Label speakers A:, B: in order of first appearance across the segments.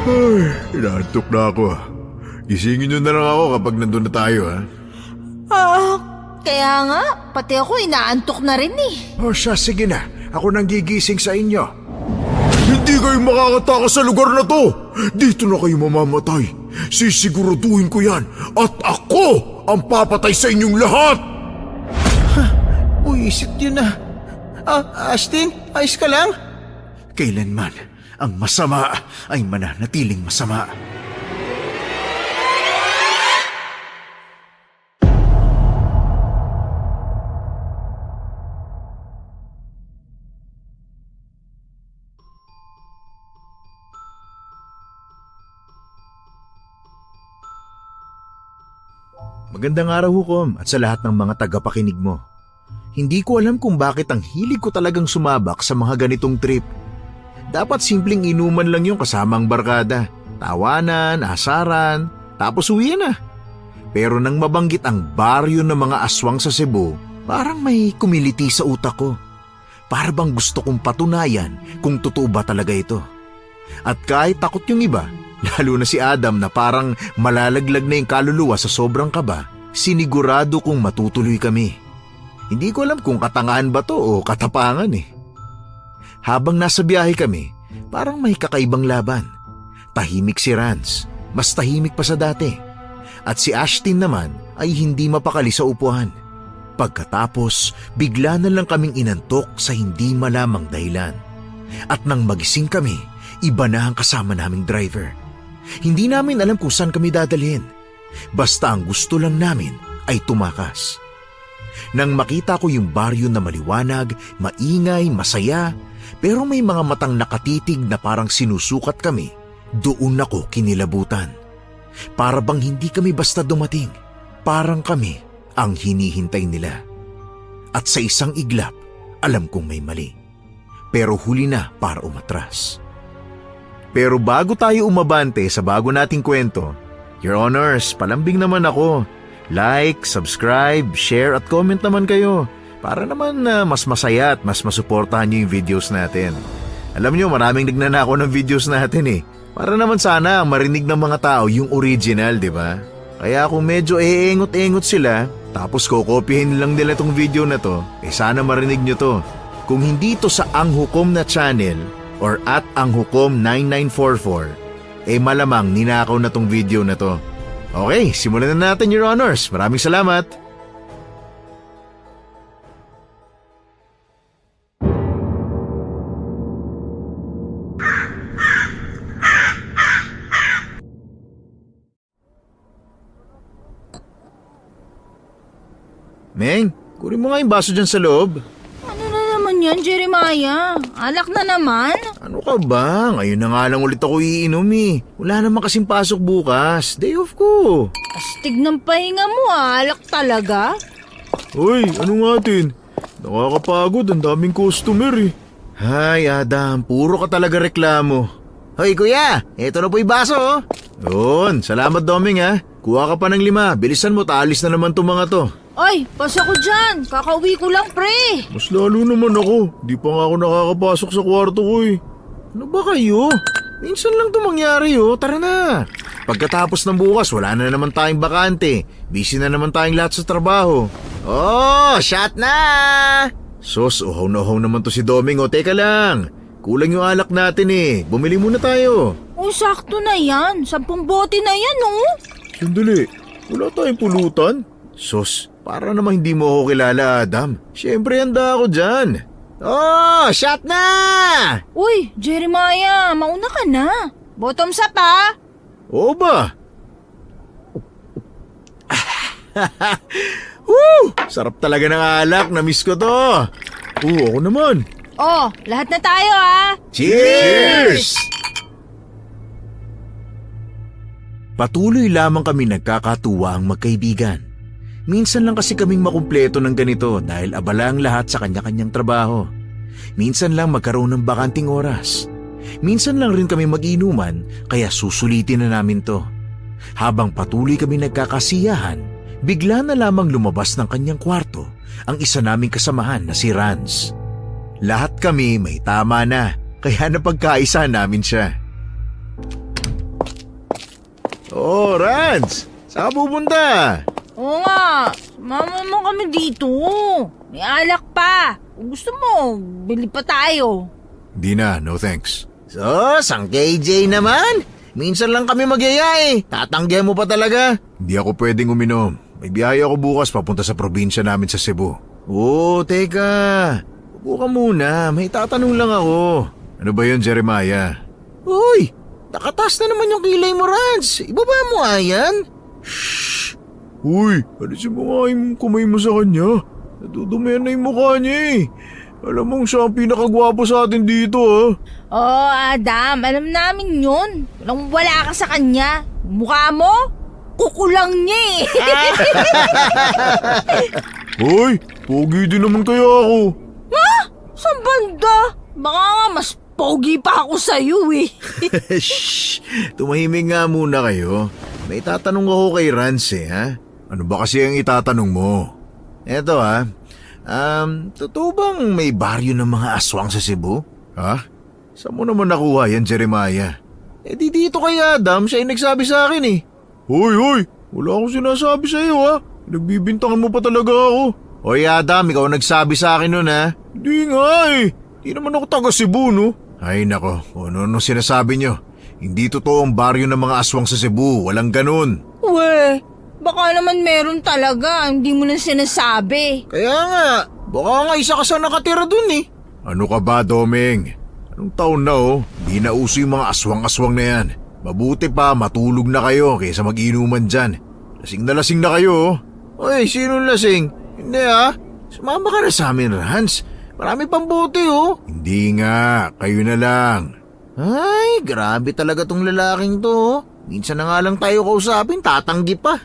A: Ay, inaantok na ako. Gisingin nyo na lang ako kapag nandun na tayo, ha?
B: Kaya nga, pati ako inaantok na rin eh.
C: O siya, sige na. Ako nang gigising sa inyo.
A: Hindi kayo makakatakas sa lugar na to! Dito na kayo mamamatay. Sisiguraduhin ko yan at ako ang papatay sa inyong lahat!
C: Buisit yun na. Astin, ayos ka lang? Kailanman, ang masama ay mananatiling masama.
D: Magandang araw, Hukom, at sa lahat ng mga tagapakinig mo. Hindi ko alam kung bakit ang hilig ko talagang sumabak sa mga ganitong trip. Dapat simpleng inuman lang yung kasama ang barkada. Tawanan, asaran, tapos uwi na. Pero nang mabanggit ang baryo ng mga aswang sa Cebu, parang may kumiliti sa utak ko. Para bang gusto kong patunayan kung totoo ba talaga ito. At kahit takot yung iba, lalo na si Adam na parang malalaglag na yung kaluluwa sa sobrang kaba, sinigurado kong matutuloy kami. Hindi ko alam kung katangahan ba to o katapangan eh. Habang nasa biyahe kami, parang may kakaibang laban. Tahimik si Rance, mas tahimik pa sa dati. At si Ashtin naman ay hindi mapakali sa upuan. Pagkatapos, bigla na lang kaming inantok sa hindi malamang dahilan. At nang magising kami, iba na ang kasama naming driver. Hindi namin alam kung saan kami dadalhin. Basta ang gusto lang namin ay tumakas. Nang makita ko yung baryo na maliwanag, maingay, masaya, pero may mga matang nakatitig na parang sinusukat kami, doon ako kinilabutan. Para bang hindi kami basta dumating, parang kami ang hinihintay nila. At sa isang iglap, alam kong may mali. Pero huli na para umatras. Pero bago tayo umabante sa bago nating kwento, Your Honors, palambing naman ako. Like, subscribe, share at comment naman kayo para naman mas masaya at mas masuportahan nyo yung videos natin. Alam nyo, maraming nagnanako ng videos natin eh. Para naman sana marinig ng mga tao yung original, di ba? Kaya kung medyo eengot-engot sila, tapos kokopyahin lang nila tong video na to, sana marinig nyo to. Kung hindi to sa Ang Hukom na channel or at Ang Hukom 9944, malamang ninakaw na tong video na to. Okay, simulan na natin, Your Honors. Maraming salamat. Meng, kunin mo nga yung baso dyan sa loob.
B: Ano na naman yan, Jeremiah? Alak na naman?
D: Ano ka ba? Ngayon na nga lang ulit ako iinom eh. Wala naman kasing pasok bukas. Day off ko.
B: Astig ng pahinga mo, alak talaga?
A: Uy, ano nga din? Nakakapagod, ang daming customer eh.
D: Hay Adam, puro ka talaga reklamo. Hoy kuya, eto na po yung baso oh. Yun, salamat Doming ha. Kuha ka pa ng 5, bilisan mo, taalis na naman tong mga to.
B: Ay, pasa ko dyan. Kakauwi ko lang, pre.
A: Mas lalo naman ako. Di pa nga ako nakakapasok sa kwarto ko eh.
D: Ano ba kayo? Minsan lang ito mangyari oh, tara na. Pagkatapos ng bukas, wala na naman tayong bakante. Busy na naman tayong lahat sa trabaho. Oh, shot na! Sos, uhaw na uhaw naman to si Doming oh, teka lang. Kulang yung alak natin eh, bumili muna tayo.
B: Oh, sakto na yan. 10 bote na yan, oh.
A: Sandali, wala tayong pulutan?
D: Sos, para namang hindi mo ako kilala, Adam. Siyempre, handa ako dyan. Oh, shot na!
B: Uy, Jeremiah, mauna ka na. Bottoms up, ha?
D: Oo ba? Woo! Sarap talaga ng alak, na-miss ko to.
A: Oo, ako naman.
B: Oh, lahat na tayo, ha?
D: Cheers! Patuloy lamang kami nagkakatuwa ang magkaibigan. Minsan lang kasi kaming makumpleto ng ganito dahil abala ang lahat sa kanya-kanyang trabaho. Minsan lang magkaroon ng bakanting oras. Minsan lang rin kami mag-inuman kaya susulitin na namin to. Habang patuloy kami nagkakasiyahan, bigla na lamang lumabas ng kanyang kwarto ang isa naming kasamahan na si Rance. Lahat kami may tama na kaya napagkaisa namin siya. Oh, Rans! Saan ka pupunta?
B: Oo nga, sumama mo kami dito. May alak pa. Kung gusto mo, bili pa tayo.
D: Di na, no thanks.
C: Sos, ang KJ naman. Minsan lang kami magyaya eh. Tatanggihan mo pa talaga.
D: Hindi ako pwedeng uminom. May biyahe ako bukas papunta sa probinsya namin sa Cebu.
C: Oh, teka. Upo ka muna. May tatanong lang ako.
D: Ano ba yun, Jeremiah?
C: Uy, nakatas na naman yung kilay mo, Rans. Ibaba mo nga yan.
D: Uy, alisin mo nga yung kamay mo sa kanya. Natudumayan na yung mukha niya eh. Alam mong siya ang pinakagwapo sa atin dito
B: Oh, Adam, alam namin yun. Wala ka sa kanya. Mukha mo, kukulang niya eh.
D: Hoy, pogi din naman kaya ako.
B: Ha? Saan banda? Baka nga mas pogi pa ako sa'yo eh.
D: Shh, tumahimik nga muna kayo. May tatanong ako kay Rans ha? Ano ba kasi ang itatanong mo? Eto totoo bang may baryo ng mga aswang sa Cebu? Ha? Saan mo naman nakuha yan, Jeremiah?
C: Di dito kay Adam, siya yung nagsabi sa akin eh.
D: Hoy, wala akong sinasabi sa iyo Nagbibintangan mo pa talaga ako.
C: Hoy Adam, ikaw nagsabi sa akin nun ha.
D: Di nga Di naman ako taga Cebu, no? Ay nako, ano sinasabi nyo? Hindi totoo ang baryo ng mga aswang sa Cebu, walang ganun.
B: Weh, baka naman meron talaga, hindi mo na sinasabi.
C: Kaya nga, baka nga isa ka sa nakatira dun eh.
D: Ano ka ba, Doming? Anong taon na di na uso yung mga aswang-aswang na yan. Mabuti pa matulog na kayo kaysa mag-inuman dyan. Lasing na kayo
C: Oy, sinong lasing? Hindi sumama ka na sa amin, Rans. Marami pang bote
D: Hindi nga, kayo na lang.
C: Ay, grabe talaga tong lalaking to. Minsan na nga lang tayo kausapin, tatanggi pa.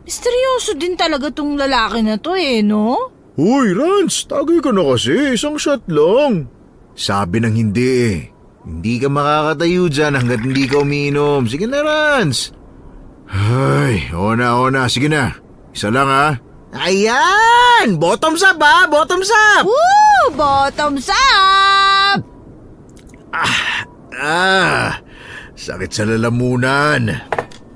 B: Misteryoso din talaga tong lalaki na to no?
D: Hoy, Rans, tagay ka na kasi, isang shot lang. Sabi ng hindi Hindi ka makakatayo dyan hanggat hindi ka umiinom. Sige na, Rans. Ay, o na, sige na. Isa lang
C: Ayan! Bottoms up bottoms up!
B: Woo! Bottoms up!
D: Sakit sa lalamunan.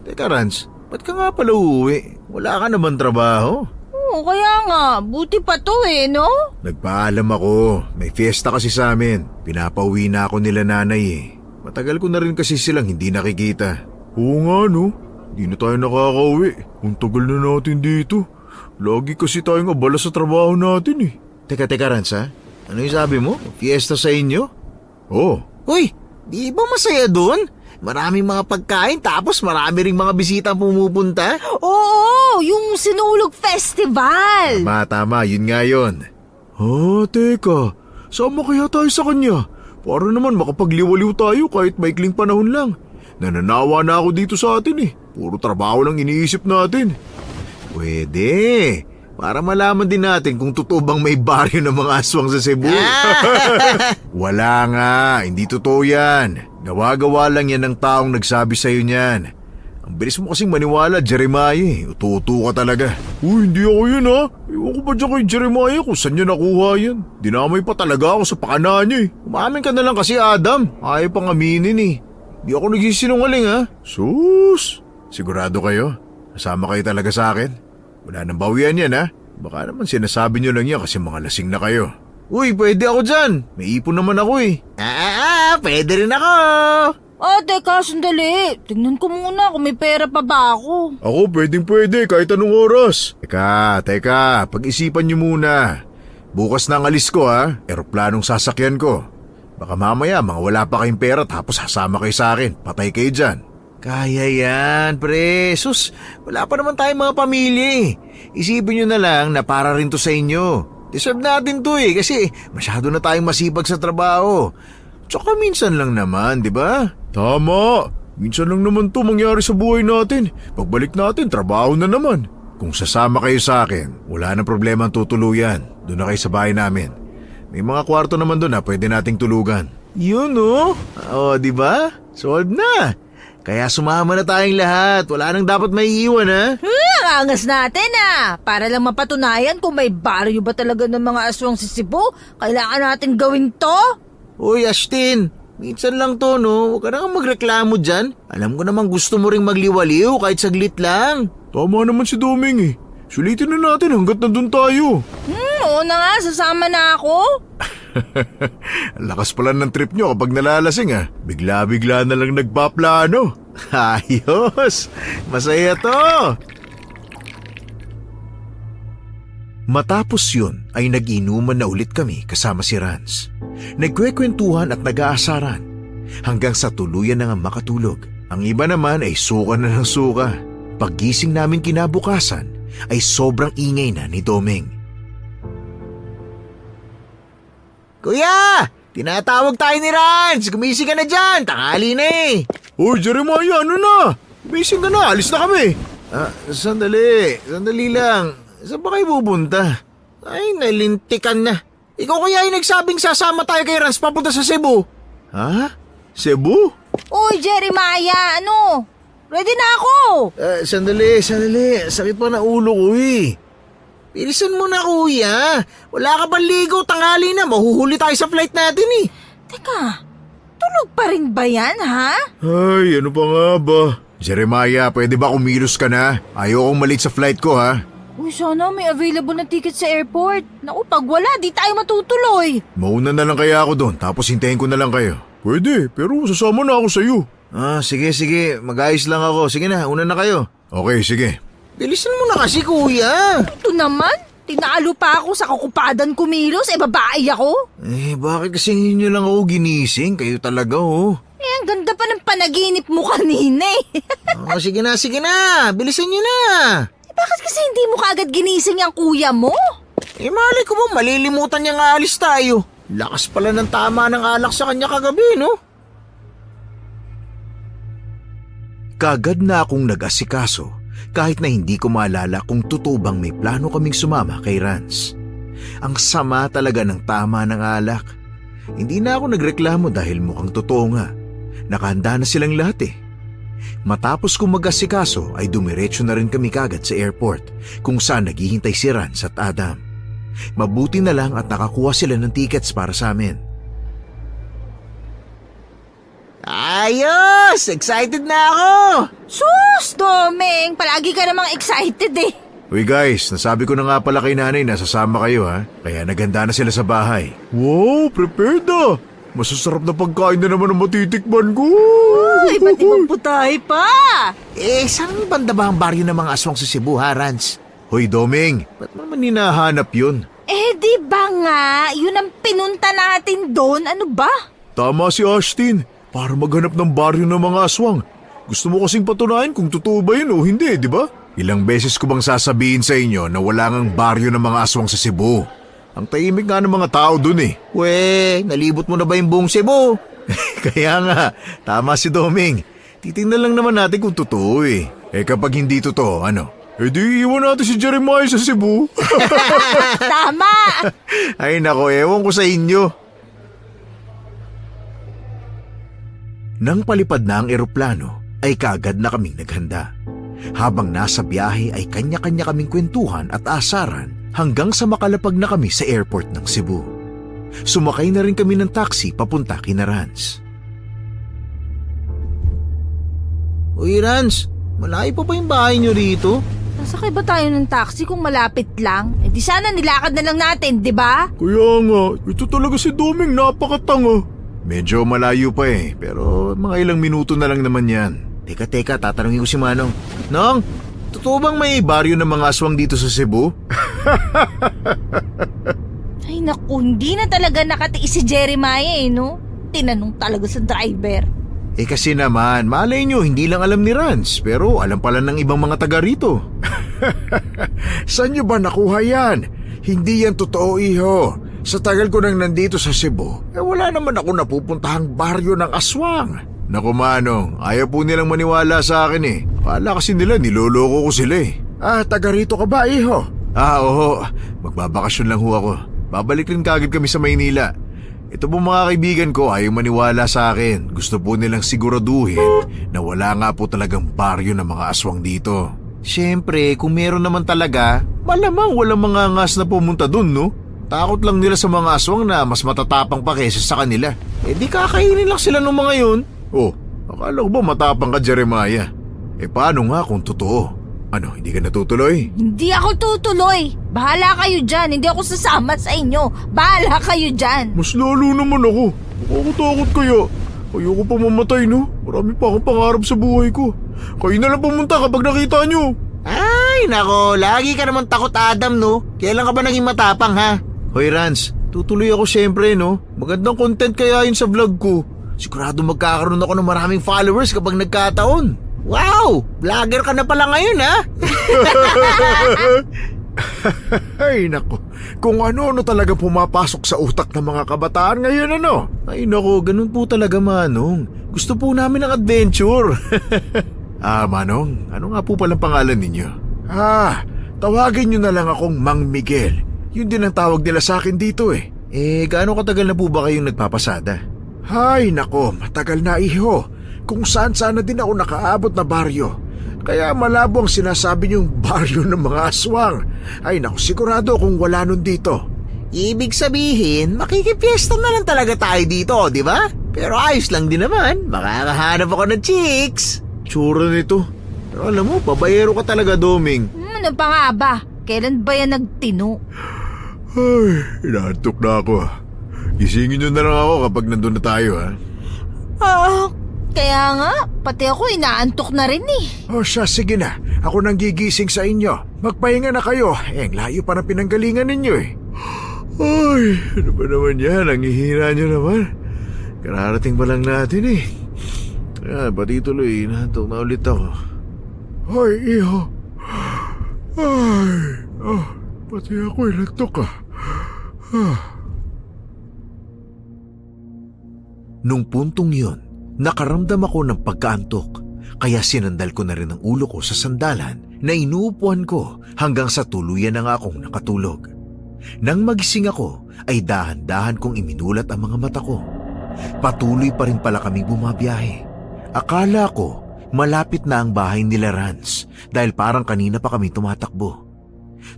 D: Teka, Rans, ba't ka nga pala uuwi? Wala ka naman trabaho.
B: Oo, kaya nga. Buti pa to no?
D: Nagpaalam ako. May fiesta kasi sa amin. Pinapauwi na ako nila nanay Matagal ko na rin kasi silang hindi nakikita. Oo nga no. Hindi na tayo nakakauwi. Ang tagal na natin dito. Lagi kasi tayong abala sa trabaho natin Teka, Rans Ano yung sabi mo? Fiesta sa inyo? Oo.
C: Uy, di ba masaya dun? Maraming mga pagkain tapos marami ring mga bisita pumupunta.
B: Oo, yung Sinulog Festival.
D: Tama, yun nga yun. Teka. Sama kaya tayo sa kanya? Para naman makapagliwaliw tayo kahit maikling panahon lang. Nananawa na ako dito sa atin Puro trabaho lang iniisip natin. Pwede. Para malaman din natin kung totoo bang may baryo ng mga aswang sa Cebu. Wala nga, hindi totoo yan. Gawa-gawa lang yan ng taong nagsabi sa'yo niyan. Ang bilis mo kasing maniwala, Jeremiah. Ututo ka talaga. Uy, hindi ako yun Iwan ko pa dyan kay Jeremiah kung saan niya nakuha yan. Dinamay pa talaga ako sa pakana niya Umamin ka na lang kasi, Adam. Ayaw pang aminin Di ako nagsisinungaling Sus! Sigurado kayo? Nasama kayo talaga sa akin? Wala nang bawian yan Baka naman sinasabi nyo lang yan kasi mga lasing na kayo.
C: Uy, pwede ako dyan.
D: May ipon naman ako
C: Pwede rin ako.
B: Teka, sandali. Tingnan ko muna kung may pera pa ba ako.
D: Ako pwede kahit anong oras. Teka, pag-isipan nyo muna. Bukas na ang alis ko Eroplanong sasakyan ko. Baka mamaya mga wala pa kayong pera tapos sasama kayo sa akin. Patay kayo dyan.
C: Kaya yan, pre. Sus, wala pa naman tayong mga pamilya Isipin nyo na lang na para rin to sa inyo. Deserve natin to kasi masyado na tayong masipag sa trabaho. Tsaka minsan lang naman, di ba?
D: Tama. Minsan lang naman to mangyari sa buhay natin. Pagbalik natin, trabaho na naman. Kung sasama kayo sa akin, wala nang problema ang tutuluyan. Doon na kayo sa bahay namin. May mga kwarto naman doon pwede nating tulugan.
C: Yun di ba? Solved na. Kaya sumama na tayong lahat. Wala nang dapat maiiwan
B: Ang angas natin Para lang mapatunayan kung may baryo ba talaga ng mga aswang sa Cebu, kailangan natin gawin to.
C: Uy, Ashtin, Minsan lang to, no? Huwag ka na nga magreklamo dyan. Alam ko naman gusto mo ring magliwaliw kahit saglit lang.
A: Tama naman si Doming eh. Sulitin na natin hanggat nandun tayo.
B: Oo na nga, sasama na ako.
A: Ang lakas pala ng trip nyo kapag nalalasing ah. Bigla-bigla na lang nagpaplano.
C: Ayos! Masaya to!
D: Matapos yun ay nag-inuman na ulit kami kasama si Rans. Nagkwekwentuhan at nag-aasaran hanggang sa tuluyan na nga makatulog. Ang iba naman ay suka na ng suka. Paggising namin kinabukasan ay sobrang ingay na ni Doming.
C: Kuya! Tinatawag tayo ni Rans! Gumising ka na dyan! Tanghali na eh!
A: Uy, Jeremiah, ano na? Missing ka na, alis na kami.
C: Sandali lang. Saan ba kayo pupunta? Ay, nalintikan na. Ikaw kaya yung nagsabing sasama tayo kay Rans papunta sa Cebu.
A: Ha? Cebu?
B: Uy, Jeremiah, ano? Ready na ako.
C: Sandali. Sakit pa na ulo ko eh. Bilisan mo na kuya. Wala ka bang ligo? Tanghali na. Mahuhuli tayo sa flight natin eh.
B: Teka, tulog pa rin ba yan, ha?
A: Ay, ano pa nga ba? Jeremiah, pwede ba kumilos ka na? Ayokong malate sa flight ko ha.
B: Uy, sana may available na ticket sa airport. Naku, pag wala, di tayo matutuloy.
A: Mauna na lang kaya ako doon, tapos hintayin ko na lang kayo. Pwede, pero sasama na ako sa iyo.
C: Sige. Mag-ayos lang ako. Sige na, una na kayo.
A: Okay, sige.
C: Bilisan mo na kasi kuya.
B: Ito naman, tinalo pa ako sa kakupadan kumilos, babae ako.
C: Bakit kasi hindi nyo lang ako ginising? Kayo talaga oh.
B: Ang ganda pa ng panaginip mo kanina eh.
C: Sige na. Bilisan nyo na.
B: Bakit kasi hindi mo kaagad ginising ang kuya mo?
C: Malay ko ba malilimutan niya nga alis tayo. Lakas pala ng tama ng alak sa kanya kagabi, no?
D: Kagad na akong nag-asikaso kahit na hindi ko maalala kung totoo bang may plano kaming sumama kay Rans. Ang sama talaga ng tama ng alak. Hindi na ako nagreklamo dahil mukhang totoo nga. Nakahanda na silang lahat eh. Matapos kong mag-asikaso ay dumiretso na rin kami kagad sa airport kung saan naghihintay si Rans at Adam. Mabuti na lang at nakakuha sila ng tickets para sa amin.
C: Ayos! Excited na ako!
B: Sus, Domeng! Palagi ka namang excited eh.
A: Uy guys, nasabi ko na nga pala kay nanay na sasama kayo ha. Kaya naganda na sila sa bahay.
C: Wow, prepared ah!
A: Masasarap na pagkain na naman ang matitikman ko.
B: Ay, pati magputay pa.
C: Saan banda ba ang baryo ng mga aswang sa Cebu, ha, Rans?
A: Hoy Doming, ba't mo naman hinahanap yun?
B: Di ba nga? Yun ang pinunta natin doon. Ano ba?
A: Tama si Ashtin, para maghanap ng baryo ng mga aswang. Gusto mo kasing patunayan kung totoo ba yun o hindi, di ba? Ilang beses ko bang sasabihin sa inyo na wala ngang baryo ng mga aswang sa Cebu? Ang tahimik nga ng mga tao dun eh.
C: Nalibot mo na ba yung buong Cebu?
A: Kaya nga, tama si Doming. Titingnan lang naman natin kung totoo eh. Kapag hindi totoo, ano? Di iwan natin si Jeremiah sa Cebu.
B: Tama.
A: Ay nako, ewan ko sa inyo.
D: Nang palipad na ang eroplano ay kaagad na kaming naghanda. Habang nasa biyahe ay kanya-kanya kaming kwentuhan at asaran hanggang sa makalapag na kami sa airport ng Cebu. Sumakay na rin kami ng taxi papunta kina Rans.
C: Uy, Rans, malayo pa ba yung bahay nyo rito?
B: Nasakay ba tayo ng taxi kung malapit lang? Di sana nilakad na lang natin, di ba?
A: Kaya nga, ito talaga si Doming, napakatanga. Medyo malayo pa pero mga ilang minuto na lang naman yan.
C: Teka, tatanungin ko si Manong. Nong, totoo bang may baryo ng mga aswang dito sa Cebu?
B: Ay naku, hindi na talaga nakatiis si Jeremiah no? Tinanong talaga sa driver.
A: Kasi naman, malay nyo, hindi lang alam ni Rans, pero alam pala ng ibang mga taga rito. Saan nyo ba nakuha yan? Hindi yan totoo, iho. Sa tagal ko nang nandito sa Cebu, wala naman ako napupuntahang baryo ng aswang. Naku Manong, ayaw po nilang maniwala sa akin Kala kasi nila niloloko ko sila taga rito ka ba, iho? Oo. Magbabakasyon lang ho ako. Babalik rin kagad kami sa Maynila. Ito po mga kaibigan ko ayaw maniwala sa akin. Gusto po nilang siguraduhin na wala nga po talagang baryo ng mga aswang dito.
C: Siyempre, kung meron naman talaga,
A: Malamang walang mga ngas na pumunta dun, no? Takot lang nila sa mga aswang na mas matatapang pa kaysa sa kanila.
C: Eh di kakainin lang sila ng mga yun.
A: Oh, akala ko ba matapang ka, Jeremiah? Paano nga kung totoo? Ano, hindi ka natutuloy?
B: Hindi ako tutuloy. Bahala kayo dyan. Hindi ako sasama sa inyo. Bahala kayo dyan.
A: Mas lalo naman ako. Nakakatakot kaya. Ayoko pa mamatay, no? Marami pa akong pangarap sa buhay ko. Kayo na lang pumunta kapag nakita nyo.
C: Ay, nako, lagi ka naman takot, Adam, no? Kailan ka ba naging matapang, ha? Hoy, Rans, tutuloy ako syempre, no? Magandang content kaya yun sa vlog ko. Sigurado magkakaroon ako ng maraming followers kapag nagkataon. Wow! Vlogger ka na pala ngayon, ha?
A: Ay, nako. Kung ano-ano talaga pumapasok sa utak ng mga kabataan ngayon, ano?
C: Ay, nako, ganun po talaga, Manong. Gusto po namin ng adventure.
A: Manong, ano nga po palang pangalan ninyo? Tawagin nyo na lang akong Mang Miguel. Yun din ang tawag nila sa akin dito eh.
C: Gaano katagal na po ba kayong nagpapasada?
A: Ay, nako, matagal na iho. Kung saan-saan na din ako nakaabot na baryo. Kaya malabo ang sinasabi niyong baryo ng mga aswang. Ay, nako, sigurado kung wala nun dito.
C: Ibig sabihin, makikipiesta na lang talaga tayo dito, di ba? Pero ayos lang din naman. Makakahanap ako ng chicks.
A: Tsura nito.
C: Pero alam mo, babayero ka talaga, Doming.
B: Ano pa nga ba? Kailan ba yan nagtino?
A: Ay, inaantok na ako. Gisingin nyo na lang ako kapag nandun na tayo, ha?
B: Kaya nga, pati ako inaantok na rin eh.
A: O siya, sige na. Ako nang gigising sa inyo. Magpahinga na kayo. Ang layo pa ng pinanggalingan ninyo eh. Ay, ano ba naman yan? Ang hihina nyo naman. Kararating pa lang natin eh. Pati tuloy, nahantok na ulit ako. Ay, iho. Ay, pati ako inantok ah.
D: Nung puntong yun, nakaramdam ako ng pagkaantok, kaya sinandal ko na rin ang ulo ko sa sandalan na inuupuan ko hanggang sa tuluyan na nga akong nakatulog. Nang magising ako, ay dahan-dahan kong iminulat ang mga mata ko. Patuloy pa rin pala kaming bumabiyahe. Akala ko, malapit na ang bahay nila Rans dahil parang kanina pa kami tumatakbo.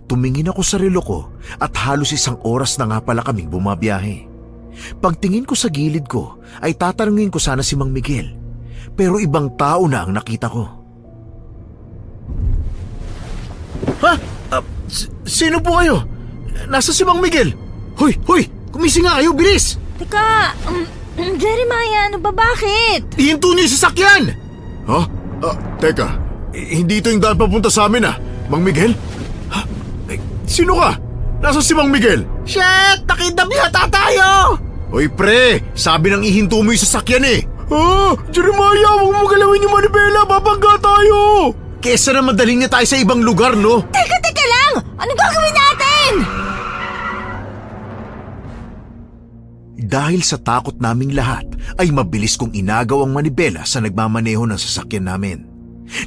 D: Tumingin ako sa relo ko at halos 1 oras na nga pala kaming bumabiyahe. Pagtingin ko sa gilid ko ay tatanungin ko sana si Mang Miguel, pero ibang tao na ang nakita ko.
C: Ha? Sino po kayo? Nasa si Mang Miguel? Hoy! Kumising nga kayo, bilis!
B: Teka, Jeremiah, ano ba bakit?
C: Ihinto niyo yung sasakyan!
A: Ha? Teka. Hindi ito yung daan papunta sa amin ah. Mang Miguel? Sino ka? Nasa si Mang Miguel?
C: Shit! Nakidam yata tayo!
A: Hoy pre, sabi nang ihinto mo yung sasakyan eh. Jeremiah, huwag mo galawin yung manibela, babangga tayo.
C: Kesa na madaling niya tayo sa ibang lugar, no?
B: Teka lang! Ano gagawin natin?
D: Dahil sa takot naming lahat, ay mabilis kong inagaw ang manibela sa nagmamaneho ng sasakyan namin.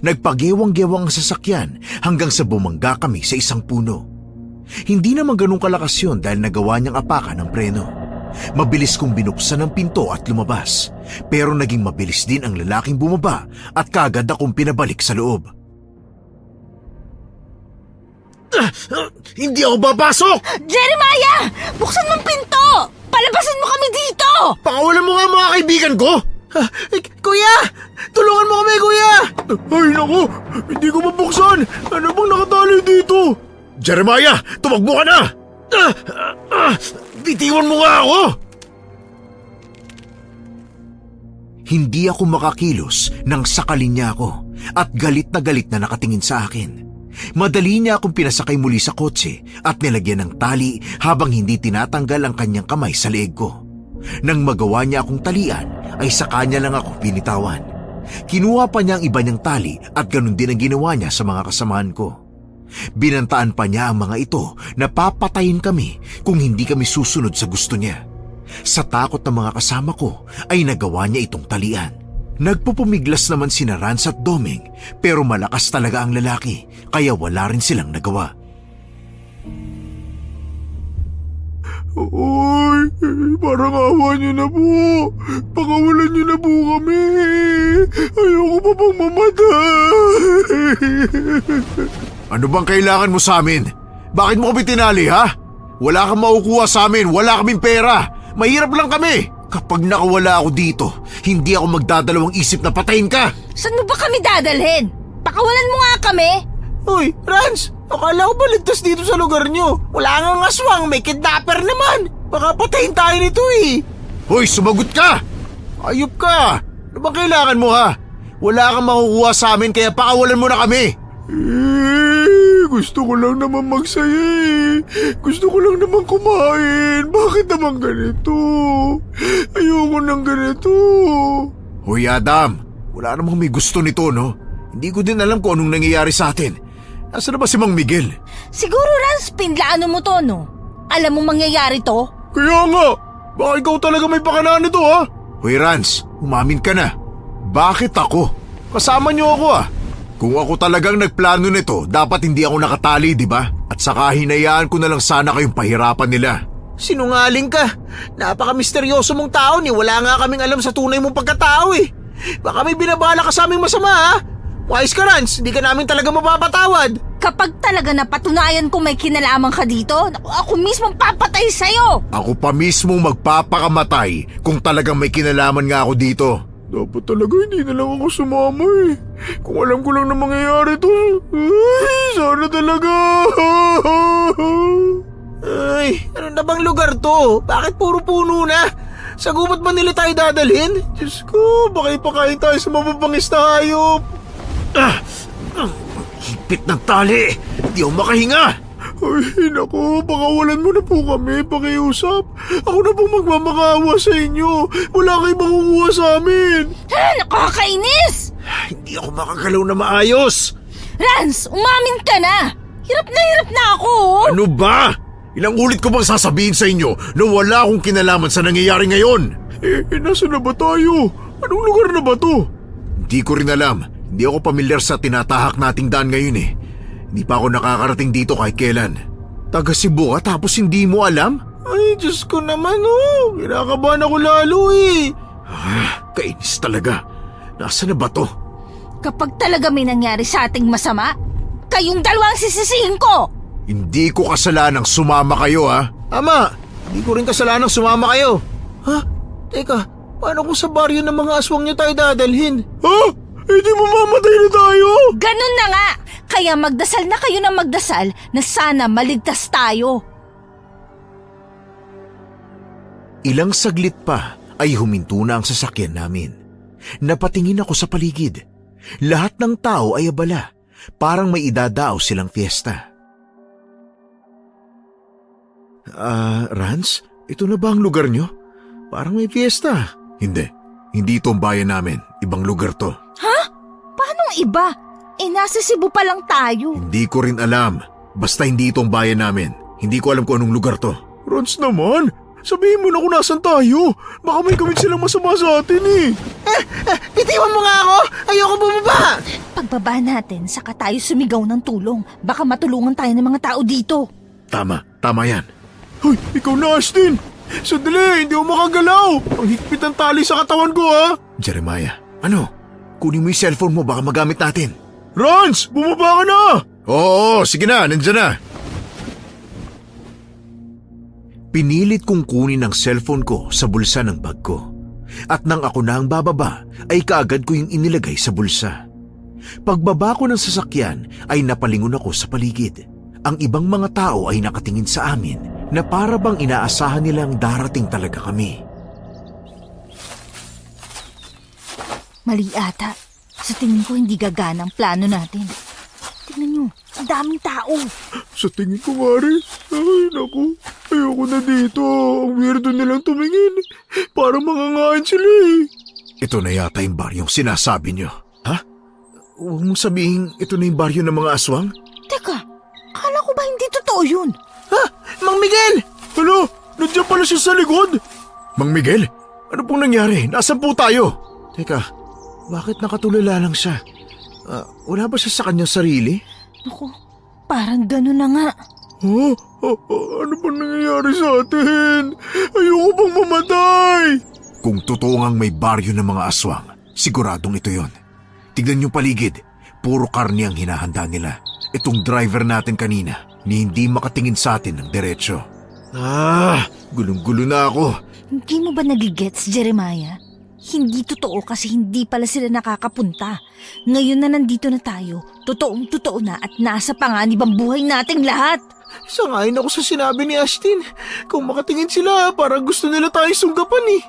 D: Nagpagewang-gewang ang sasakyan hanggang sa bumangga kami sa isang puno. Hindi naman ganun kalakas yun dahil nagawa niyang apakan ng preno. Mabilis kong binuksan ang pinto at lumabas, pero naging mabilis din ang lalaking bumaba at kaagad akong pinabalik sa loob.
C: Hindi ako babasok!
B: Jeremiah! Buksan mong pinto! Palabasan mo kami dito!
C: Pakawalan mo nga mga kaibigan ko! Kuya! Tulungan mo kami, kuya!
A: Ay naku, hindi ko mabuksan. Ano bang nakatali dito?
C: Jeremiah, tumakbo ka na! Bitiwan mo nga ako!
D: Hindi ako makakilos nang sakalin niya ako at galit na nakatingin sa akin. Madali niya akong pinasakay muli sa kotse at nilagyan ng tali habang hindi tinatanggal ang kanyang kamay sa leeg ko. Nang magawa niya akong talian ay sa kanya lang ako binitawan. Kinuha pa niya ang iba niyang tali at ganun din ang ginawa niya sa mga kasamahan ko. Binantaan pa niya ang mga ito na papatayin kami kung hindi kami susunod sa gusto niya. Sa takot ng mga kasama ko ay nagawa niya itong talian. Nagpupumiglas naman sina Rans at Doming pero malakas talaga ang lalaki kaya wala rin silang nagawa.
A: Uy, parang awa niyo na po. Pakawalan niyo na po kami. Ayoko pa pang mamatay. Ano bang kailangan mo sa amin? Bakit mo kami tinali, ha? Wala kang makukuha sa amin, wala kaming pera. Mahirap lang kami.
C: Kapag nakawala ako dito, hindi ako magdadalawang isip na patayin ka!
B: Saan mo ba kami dadalhin? Pakawalan mo nga kami.
C: Uy, Rans! Akala ko ba ligtas dito sa lugar nyo? Wala nga aswang, may kidnapper naman! Baka patayin tayo nito eh! Hoy, sumagot ka! Ayop ka! Ano bang kailangan mo ha? Wala kang makukuha sa amin kaya pakawalan mo na kami!
A: Gusto ko lang naman magsaya eh. Gusto ko lang naman kumain. Bakit naman ganito? Ayoko ng ganito.
C: Hoy Adam, wala namang may gusto nito no? Hindi ko din alam kung anong nangyayari sa atin. Nasaan na ba si Mang Miguel?
B: Siguro, Rans, pinlaano mo to, no? Alam mo mangyayari to?
A: Kaya nga, baka ikaw talaga may pakalanan nito ha?
C: Hoy Rans, umamin ka na. Bakit ako? Kasama niyo ako ah. Kung ako talagang nagplano nito, dapat hindi ako nakatali, di ba? At saka hinayaan ko na lang sana kayong pahirapan nila. Sinungaling ka. Napaka-misteryoso mong tao ni. Wala nga kaming alam sa tunay mong pagkatao eh. Baka may binabala ka sa aming masama ha? Wise ka, Rans. Hindi ka namin talaga mapapatawad.
B: Kapag talaga napatunayan kung may kinalaman ka dito, naku, ako mismo papatay sa'yo.
C: Ako pa mismo magpapakamatay kung talagang may kinalaman nga ako dito.
A: Dapat talaga hindi na lang ako sumama eh. Kung alam ko lang na mangyayari to, ay, sana talaga.
C: Ay, ano na bang lugar to? Bakit puro puno na? Sa gubat ba nila tayo dadalhin?
A: Diyos ko, baka ipakain tayo sa mababangis na hayop.
C: Higpit ng tali. Di ako makahinga.
A: Ay, naku, pakawalan mo na po kami, pakiusap. Ako na pong magmamakaawa sa inyo. Wala kayong makukuha sa amin.
B: Nakakainis!
C: Hindi ako makagalaw na maayos.
B: Rans, umamin ka na! Hirap na ako! Oh.
C: Ano ba? Ilang ulit ko bang sasabihin sa inyo na wala akong kinalaman sa nangyayari ngayon?
A: Nasa na ba tayo? Anong lugar na ba to?
C: Hindi ko rin alam. Hindi ako pamilyar sa tinatahak nating daan ngayon eh. Hindi pa ako nakakarating dito kahit kailan. Taga Cebu ka tapos hindi mo alam?
A: Ay, Diyos ko naman oh. Kinakabahan ako lalo eh.
C: Kainis talaga. Nasaan na ba to?
B: Kapag talaga may nangyari sa ating masama, kayong dalawang sisisihin ko!
C: Hindi ko kasalanang sumama kayo ha?
A: Ama, hindi ko rin kasalanang sumama kayo. Ha? Teka, paano kung sa baryo ng mga aswang niyo tayo dadalhin? Ha? Hindi mo mamatay na tayo?
B: Ganun na nga! Kaya magdasal na kayo ng magdasal na sana maligtas tayo.
C: Ilang saglit pa ay huminto na ang sasakyan namin. Napatingin ako sa paligid. Lahat ng tao ay abala. Parang may idadaaw silang fiesta. Rans, ito na ba ang lugar nyo? Parang may fiesta. Hindi ito ang bayan namin. Ibang lugar to.
B: Ha? Paanong iba? Nasa Cebu pa lang tayo.
C: Hindi ko rin alam. Basta hindi ito ang bayan namin. Hindi ko alam kung anong lugar to.
A: Rans naman, sabihin mo na kung nasan tayo. Baka may kamit silang masama sa atin eh.
C: Bitiwan mo nga ako! Ayoko bumaba!
B: Pagbaba natin, saka tayo sumigaw ng tulong. Baka matulungan tayo ng mga tao dito.
C: Tama yan.
A: Hoy, ikaw na Astin! Sandali, hindi ako makagalaw! Ang higpit ng tali sa katawan ko ha!
C: Jeremiah, ano? Kunin mo yung cellphone mo, baka magamit natin.
A: Rans, bumaba ka na!
C: Oo, sige na, nandyan na. Pinilit kong kunin ang cellphone ko sa bulsa ng bag ko. At nang ako na ang bababa, ay kaagad ko yung inilagay sa bulsa. Pagbaba ko ng sasakyan, ay napalingon ako sa paligid. Ang ibang mga tao ay nakatingin sa amin na para bang inaasahan nilang darating talaga kami.
B: Mali ata. Sa tingin ko hindi gagana ang plano natin. Tingnan nyo, ang daming tao.
A: Sa tingin ko nga rin. Ay, naku. Ayoko na dito. Ang weirdo nilang tumingin. Parang mangangain sila eh.
C: Ito na yata yung baryong sinasabi nyo. Ha? Huwag mong sabihin ito na yung baryo ng mga aswang?
B: Teka, akala ko ba hindi totoo yun?
C: Ha? Mang Miguel!
A: Hala, nandiyan pala siya sa likod.
C: Mang Miguel? Ano pong nangyari? Nasaan po tayo? Teka, bakit nakatulala lang siya? Wala ba siya sa kanyang sarili?
B: Naku, parang gano'n na nga.
A: Ano ba nangyayari sa atin? Ayoko bang mamatay?
C: Kung totoo ngang may baryo ng mga aswang, siguradong ito yon. Tignan yung paligid, puro karne ang hinahanda nila. Itong driver natin kanina, ni hindi makatingin sa atin ng diretsyo. Gulong-gulo na ako.
B: Hindi mo ba nagigets, Jeremiah? Hindi totoo kasi hindi pala sila nakakapunta. Ngayon na nandito na tayo, totoong-totoo na at nasa panganib ang buhay nating lahat.
C: Sangayon ako sa sinabi ni Ashtin. Kung makatingin sila, parang gusto nila tayo sunggapan eh.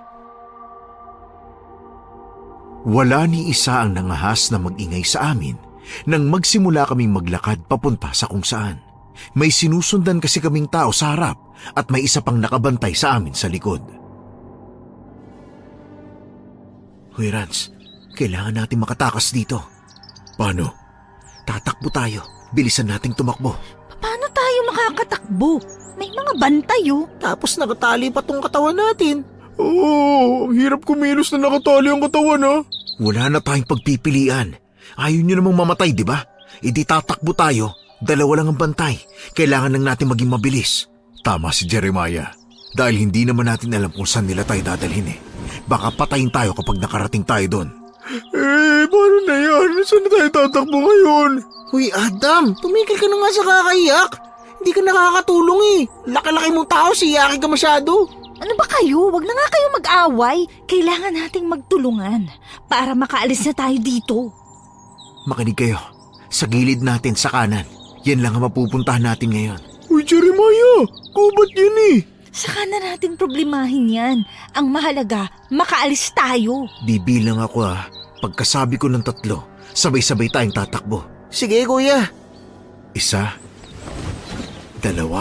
D: Wala ni isa ang nangahas na mag-ingay sa amin nang magsimula kaming maglakad papunta sa kung saan. May sinusundan kasi kaming tao sa harap at may isa pang nakabantay sa amin sa likod. Hoy Rans, kailangan natin makatakas dito. Paano? Tatakbo tayo. Bilisan nating tumakbo.
B: Paano tayo makakatakbo? May mga bantay oh.
C: Tapos nakatali pa tong katawan natin.
A: Oo, ang hirap kumilos na nakatali ang katawan ha.
D: Wala na tayong pagpipilian. Ayaw nyo namang mamatay, di ba? Hindi tatakbo tayo. Dalawa lang ang bantay. Kailangan lang natin maging mabilis.
A: Tama si Jeremiah. Dahil hindi naman natin alam kung saan nila tayo dadalhin eh.
D: Baka patayin tayo kapag nakarating tayo doon.
A: Paano na yan? Saan na tayo tatakbo ngayon?
C: Uy, Adam, tumigil ka na nga sa kakaiyak. Hindi ka nakakatulong eh. Laki-laki mong tao, siyakin ka masyado.
B: Ano ba kayo? Wag na nga kayo mag-away. Kailangan nating magtulungan para makaalis na tayo dito.
D: Makinig kayo. Sa gilid natin sa kanan. Yan lang ang mapupuntahan natin ngayon.
A: Uy, Jeremiah! Kubat yan eh!
B: Saka na natin problemahin yan. Ang mahalaga, makaalis tayo.
D: Bibilang ako Pagkasabi ko ng 3, sabay-sabay tayong tatakbo.
C: Sige, kuya.
D: 1, 2, 3,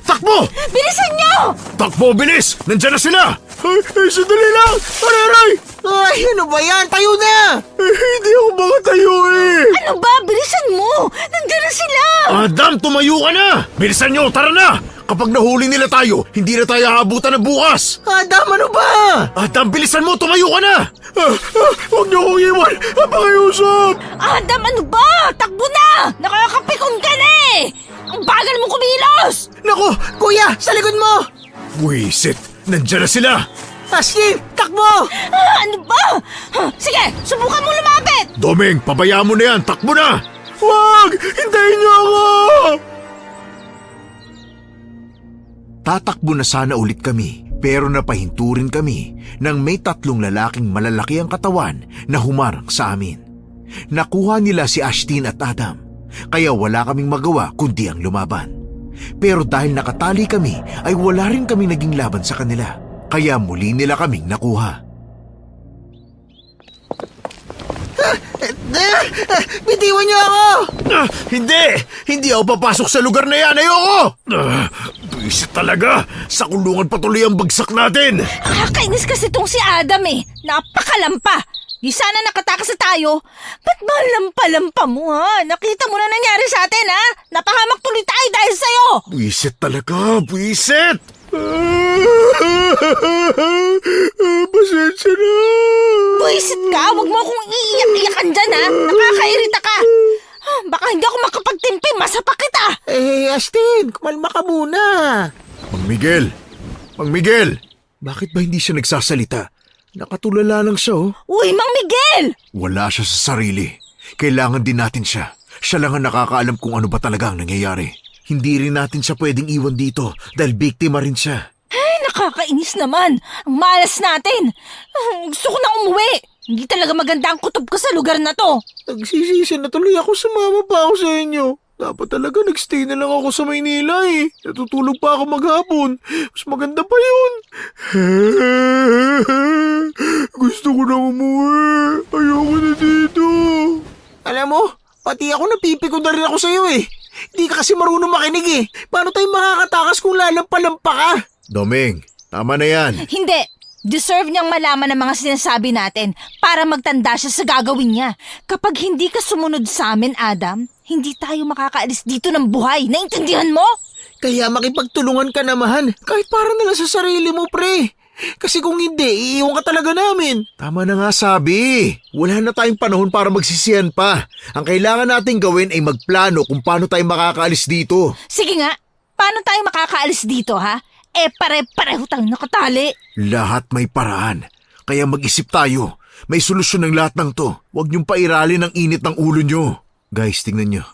D: takbo!
B: Bilisan nyo!
A: Takbo, bilis! Nandyan na sila! Ay, sandali lang! Aray!
C: Ay, ano ba yan? Tayo na!
A: Hindi ako makatayo eh!
B: Ano ba? Bilisan mo! Nandiyan na sila!
A: Adam, tumayo ka na! Bilisan nyo, tara na! Kapag nahuli nila tayo, hindi na tayo habutan ng bukas!
C: Adam, ano ba?
A: Adam, bilisan mo, tumayo ka na! Huwag niyo akong iwan! Pakiusap!
B: Adam, ano ba? Takbo na! Nakakapikon ka na eh! Ang bagal mo kumilos!
C: Naku, kuya, sa likod mo!
A: Wisit! Nandyan na sila!
C: Ashley, takbo!
B: Ano ba? Sige, subukan mo lumapit!
A: Doming, pabayaan mo na yan! Takbo na! Wag! Hintayin niyo ako!
D: Tatakbo na sana ulit kami, pero napahinto rin kami nang may 3 lalaking malalaki ang katawan na humarang sa amin. Nakuha nila si Ashtin at Adam, kaya wala kaming magawa kundi ang lumaban. Pero dahil nakatali kami ay wala rin kaming naging laban sa kanila, kaya muli nila kaming nakuha.
C: Bitiwan niyo ako!
A: Hindi! Hindi ako papasok sa lugar na yan! Ayoko! Buisit talaga! Sa kulungan patuloy ang bagsak natin!
B: Nakakainis kasi tong si Adam eh. Napakalampa. Di sana nakatakas na tayo. Ba't ba lampa-lampa mo ha? Nakita mo na nangyari sa atin ha? Napahamak tuloy tayo dahil sa'yo.
A: Buisit talaga! Buisit! Pasensya na!
B: Buisit ka, wag mo akong iiyak-iyakan dyan ha. Nakakairita ka. Baka hindi ako makapagtimpi, masapa kita.
C: Ashtin, kumalma ka muna.
A: Mang Miguel! Mang Miguel!
D: Bakit ba hindi siya nagsasalita? Nakatulala lang siya
B: Uy, Mang Miguel!
D: Wala siya sa sarili. Kailangan din natin siya. Siya lang ang nakakaalam kung ano ba talaga ang nangyayari. Hindi rin natin siya pwedeng iwan dito dahil biktima rin siya.
B: Ay, nakakainis naman. Ang malas natin. Gusto ko na umuwi. Hindi talaga maganda ang kutob ko sa lugar na to.
C: Nagsisisi na tuloy ako, sumama pa ako sa inyo. Dapat talaga nagstay na lang ako sa Maynila eh. Natutulog pa ako maghapon. Mas maganda pa yun. Gusto ko na umuwi. Ayoko na dito. Alam mo, pati ako napipikon na rin ako sa'yo eh. Di ka kasi marunong makinig eh. Paano tayo makakatakas kung lalampa-lampa ka?
A: Doming, tama na yan.
B: Hindi. Deserve niyang malaman ang mga sinasabi natin para magtanda siya sa gagawin niya. Kapag hindi ka sumunod sa amin, Adam, hindi tayo makakaalis dito ng buhay. Naintindihan mo?
C: Kaya makipagtulungan ka naman. Kahit para na lang sa sarili mo, pre. Kasi kung hindi, iiwan ka talaga namin.
D: Tama na nga sabi. Wala na tayong panahon para magsisiyan pa. Ang kailangan nating gawin ay magplano kung paano tayo makakaalis dito.
B: Sige nga, paano tayo makakaalis dito, ha? Pare-pareho tayong nakatali.
D: Lahat may paraan. Kaya mag-isip tayo. May solusyon ng lahat ng to. Huwag niyong pairalin ang init ng ulo niyo. Guys, tingnan niyo.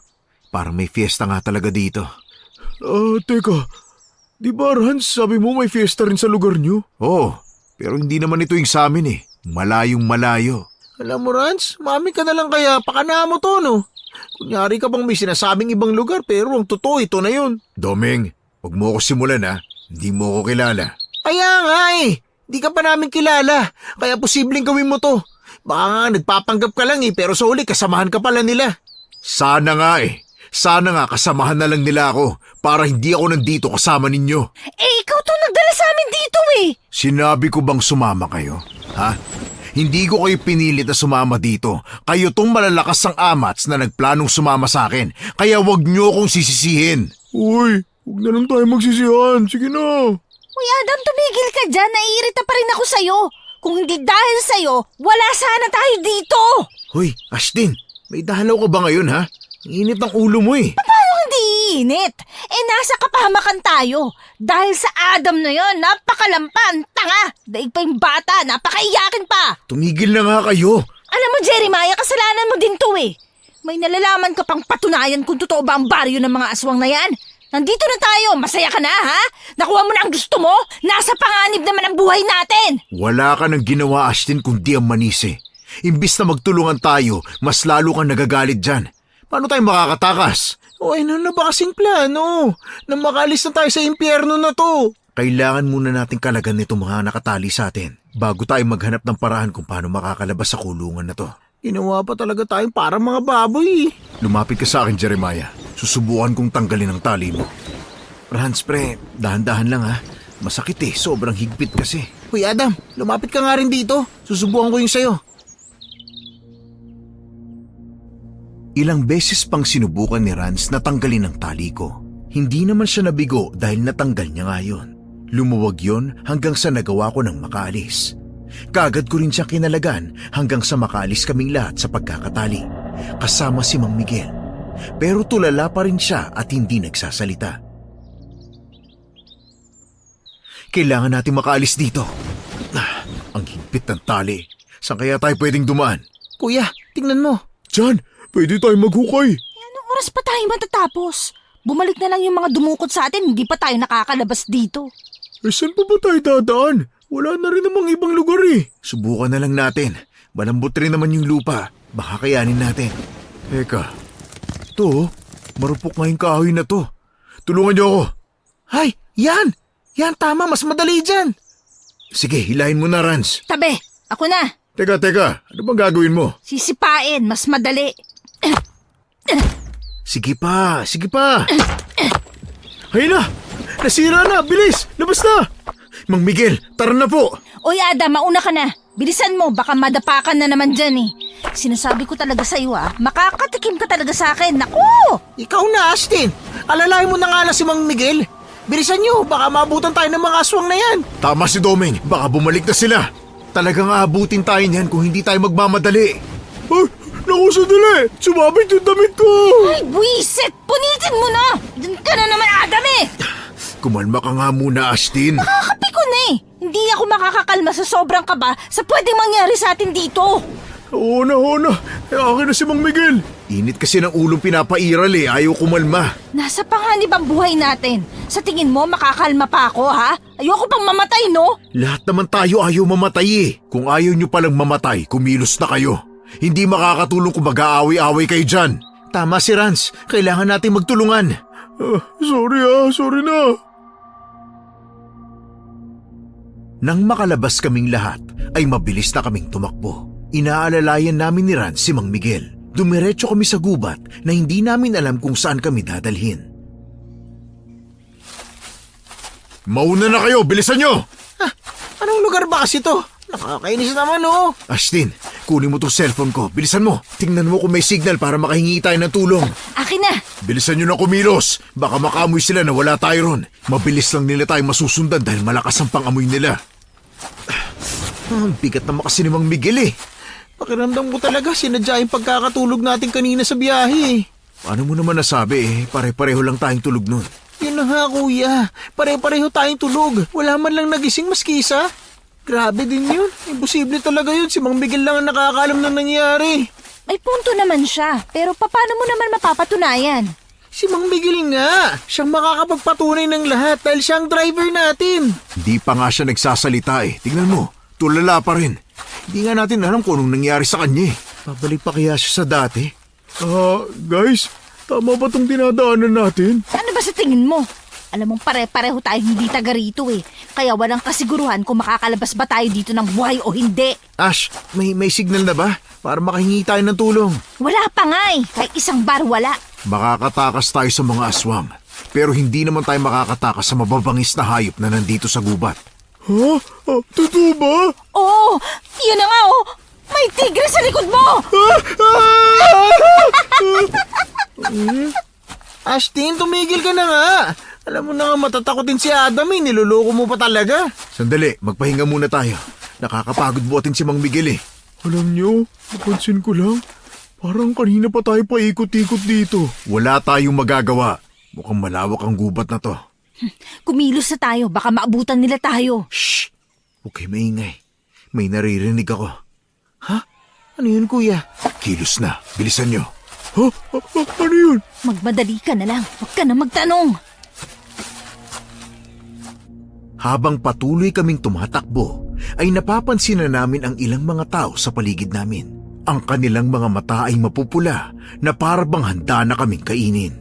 D: Parang may fiesta nga talaga dito.
A: Teka.
D: Di ba, Rans, sabi mo may fiesta rin sa lugar nyo?
A: Oo, pero hindi naman ito yung sa amin eh. Malayong malayo.
C: Alam mo, Rans, mami ka na lang kaya pakana mo to, no? Kunyari ka bang may sinasabing ibang lugar pero ang totoo ito na yun.
A: Domeng, huwag mo ako simulan ha. Hindi mo ako kilala.
C: Kaya nga eh, di ka pa namin kilala. Kaya posibleng gawin mo to. Baka nga nagpapanggap ka lang eh pero sa huli kasamahan ka pala nila.
A: Sana nga eh. Sana nga kasamahan na lang nila ako para hindi ako nandito kasama ninyo.
B: Eh, ikaw to nagdala sa amin dito eh.
A: Sinabi ko bang sumama kayo? Ha? Hindi ko kayo pinilit na sumama dito. Kayo tong malalakas ang amats na nagplanong sumama sa akin. Kaya wag niyo akong sisisihin.
D: Uy, huwag na lang tayo magsisihan. Sige na.
B: Uy, Adam, tumigil ka dyan. Naiirita pa rin ako sa'yo. Kung hindi dahil sa'yo, wala sana tayo dito.
A: Hoy, Ashdin, may dahalaw ka ba ngayon ha? Ang init ng ulo mo eh.
B: Paano hindi iinit? Eh, nasa kapahamakan tayo. Dahil sa Adam na yon, napakalampan, tanga. Daig pa yung bata, napakaiyakin pa.
A: Tumigil na nga kayo.
B: Alam mo, Jeremiah, kasalanan mo din to eh. May nalalaman ka pang patunayan kung totoo ba ang baryo ng mga aswang na yan. Nandito na tayo, masaya ka na ha? Nakuha mo na ang gusto mo? Nasa panganib naman ang buhay natin.
A: Wala ka nang ginawa, Ashdin, kundi ang manisi. Imbis na magtulungan tayo, mas lalo kang nagagalit dyan. Paano tayo makakatakas?
C: O ano na ba kasing plano? Na makalis na tayo sa impyerno na to.
A: Kailangan muna nating kalagan nito mga nakatali sa atin bago tayo maghanap ng paraan kung paano makakalabas sa kulungan na to.
C: Ginawa pa talaga tayong parang mga baboy.
A: Lumapit ka sa akin, Jeremiah. Susubukan kong tanggalin ang tali mo. Rans, pre, dahan-dahan lang ha. Masakit eh, sobrang higpit kasi.
C: Uy Adam, lumapit ka nga rin dito. Susubukan ko yung sayo.
A: Ilang beses pang sinubukan ni Rans na tanggalin ang tali ko. Hindi naman siya nabigo dahil natanggal niya nga yun. Lumuwag yon hanggang sa nagawa ko ng makaalis. Kaagad ko rin siya kinalagan hanggang sa makaalis kaming lahat sa pagkakatali. Kasama si Mang Miguel. Pero tulala pa rin siya at hindi nagsasalita. Kailangan natin makaalis dito. Ang higpit ng tali. Saan kaya tayo pwedeng dumaan?
C: Kuya, tingnan mo.
D: Diyan, pwede tayo maghukay.
B: Anong oras pa tayo matatapos? Bumalik na lang yung mga dumukot sa atin, hindi pa tayo nakakalabas dito.
D: Eh, saan pa ba tayo dadaan? Wala na rin namang ibang lugar eh.
A: Subukan na lang natin. Malambot rin naman yung lupa. Baka kayanin natin. Teka. Ito, marupok nga yung kahoy na to. Tulungan niyo ako.
C: Ay, yan! Yan, tama, mas madali dyan.
A: Sige, hilahin mo na, Rans.
B: Tabi, ako na.
A: Teka. Ano bang gagawin mo?
B: Sisipain, mas madali.
A: Sige pa.
D: Ayun na! Nasira na! Bilis! Labas na!
A: Mang Miguel, tara na po.
B: Oy, Adam, mauna ka na. Bilisan mo, baka madapakan na naman dyan eh. Sinasabi ko talaga sa'yo makakatikim ka talaga sa akin. Naku!
C: Ikaw na, Astin. Alalahin mo na nga lang si Mang Miguel. Bilisan nyo, baka maabutan tayo ng mga aswang na yan.
A: Tama si Doming, baka bumalik na sila. Talagang aabutin tayo niyan kung hindi tayo magmamadali.
D: Ay, naku, sandali! Sumabit yung damit ko!
B: Ay, buwisit! Punitin mo na! Diyan ka na naman, Adam eh!
A: Kumalma ka nga muna, Astin.
B: Nakakapi ko na eh! Hindi ako makakakalma sa sobrang kaba sa pwedeng mangyari sa atin dito.
D: Oo na. Eh, akin na si Mang Miguel.
A: Init kasi ng ulong pinapairal eh, ayaw kumalma.
B: Nasa panganib ang buhay natin. Sa tingin mo, makakalma pa ako, ha? Ayoko pang mamatay, no?
A: Lahat naman tayo ayaw mamatay eh. Kung ayaw nyo palang mamatay, kumilos na kayo. Hindi makakatulong kung mag-aaway-aaway kayo dyan. Tama si Rans, kailangan natin magtulungan.
D: Sorry na.
A: Nang makalabas kaming lahat, ay mabilis na kaming tumakbo. Inaalalayan namin ni Rans si Mang Miguel. Dumiretso kami sa gubat na hindi namin alam kung saan kami dadalhin. Mauna na kayo, bilisan nyo!
C: Anong lugar ba kasi to? Nakakainis naman, oh.
A: Astin, kunin mo tong cellphone ko. Bilisan mo. Tingnan mo kung may signal para makahingi tayo ng tulong.
B: Akin na.
A: Bilisan nyo na kumilos. Baka makamoy sila na wala tayo ron. Mabilis lang nila tayo masusundan dahil malakas ang pangamoy nila. Ang bigat naman kasi ni Mang Miguel eh.
C: Pakiramdam ko talaga sinadya yung pagkakatulog natin kanina sa biyahe.
A: Paano mo naman nasabi eh? Pare-pareho lang tayong tulog nun.
C: Yun na nga, kuya. Pare-pareho tayong tulog. Wala man lang nagising maski isa. Grabe din yun. Imposible talaga yun. Si Mang Miguel lang ang nakakaalam ng nangyari.
B: May punto naman siya. Pero paano mo naman mapapatunayan?
C: Si Mang Miguel nga. Siyang makakapagpatunay ng lahat dahil siyang driver natin.
A: Hindi pa nga siya nagsasalita eh. Tingnan mo, tulala pa rin. Hindi nga natin alam kung anong nangyari sa kanya eh. Pabalik pa kaya siya sa dati? Guys, tama ba itong dinadaanan natin?
B: Ano ba sa tingin mo? Alam mong pare-pareho tayo hindi taga rito eh. Kaya walang kasiguruhan kung makakalabas ba tayo dito ng buhay o hindi.
A: Ash, may signal na ba? Para makahingi tayo ng tulong.
B: Wala pa nga eh. Kahit isang bar wala.
A: Makakatakas tayo sa mga aswang. Pero hindi naman tayo makakatakas sa mababangis na hayop na nandito sa gubat. Ha? Totoo ba?
B: Oo, yun na nga oh. May tigre sa likod mo!
C: Ashtin, tumigil ka na nga. Alam mo na nga matatakotin si Adam eh. Niloloko mo pa talaga.
A: Sandali, magpahinga muna tayo. Nakakapagod buhatin si Mang Miguel eh. Alam nyo, napansin ko lang. Parang kanina pa tayo paikot-ikot dito. Wala tayong magagawa. Mukhang malawak ang gubat na to.
B: Kumilos na tayo, baka maabutan nila tayo.
A: Shh! Huwag kayo maingay. May naririnig ako.
C: Ha? Ano yun, kuya?
A: Kilos na. Bilisan nyo. Ha? Ano yun?
B: Magmadali ka na lang, huwag ka na magtanong.
A: Habang patuloy kaming tumatakbo, ay napapansin na namin ang ilang mga tao sa paligid namin. Ang kanilang mga mata ay mapupula na parabang handa na kaming kainin.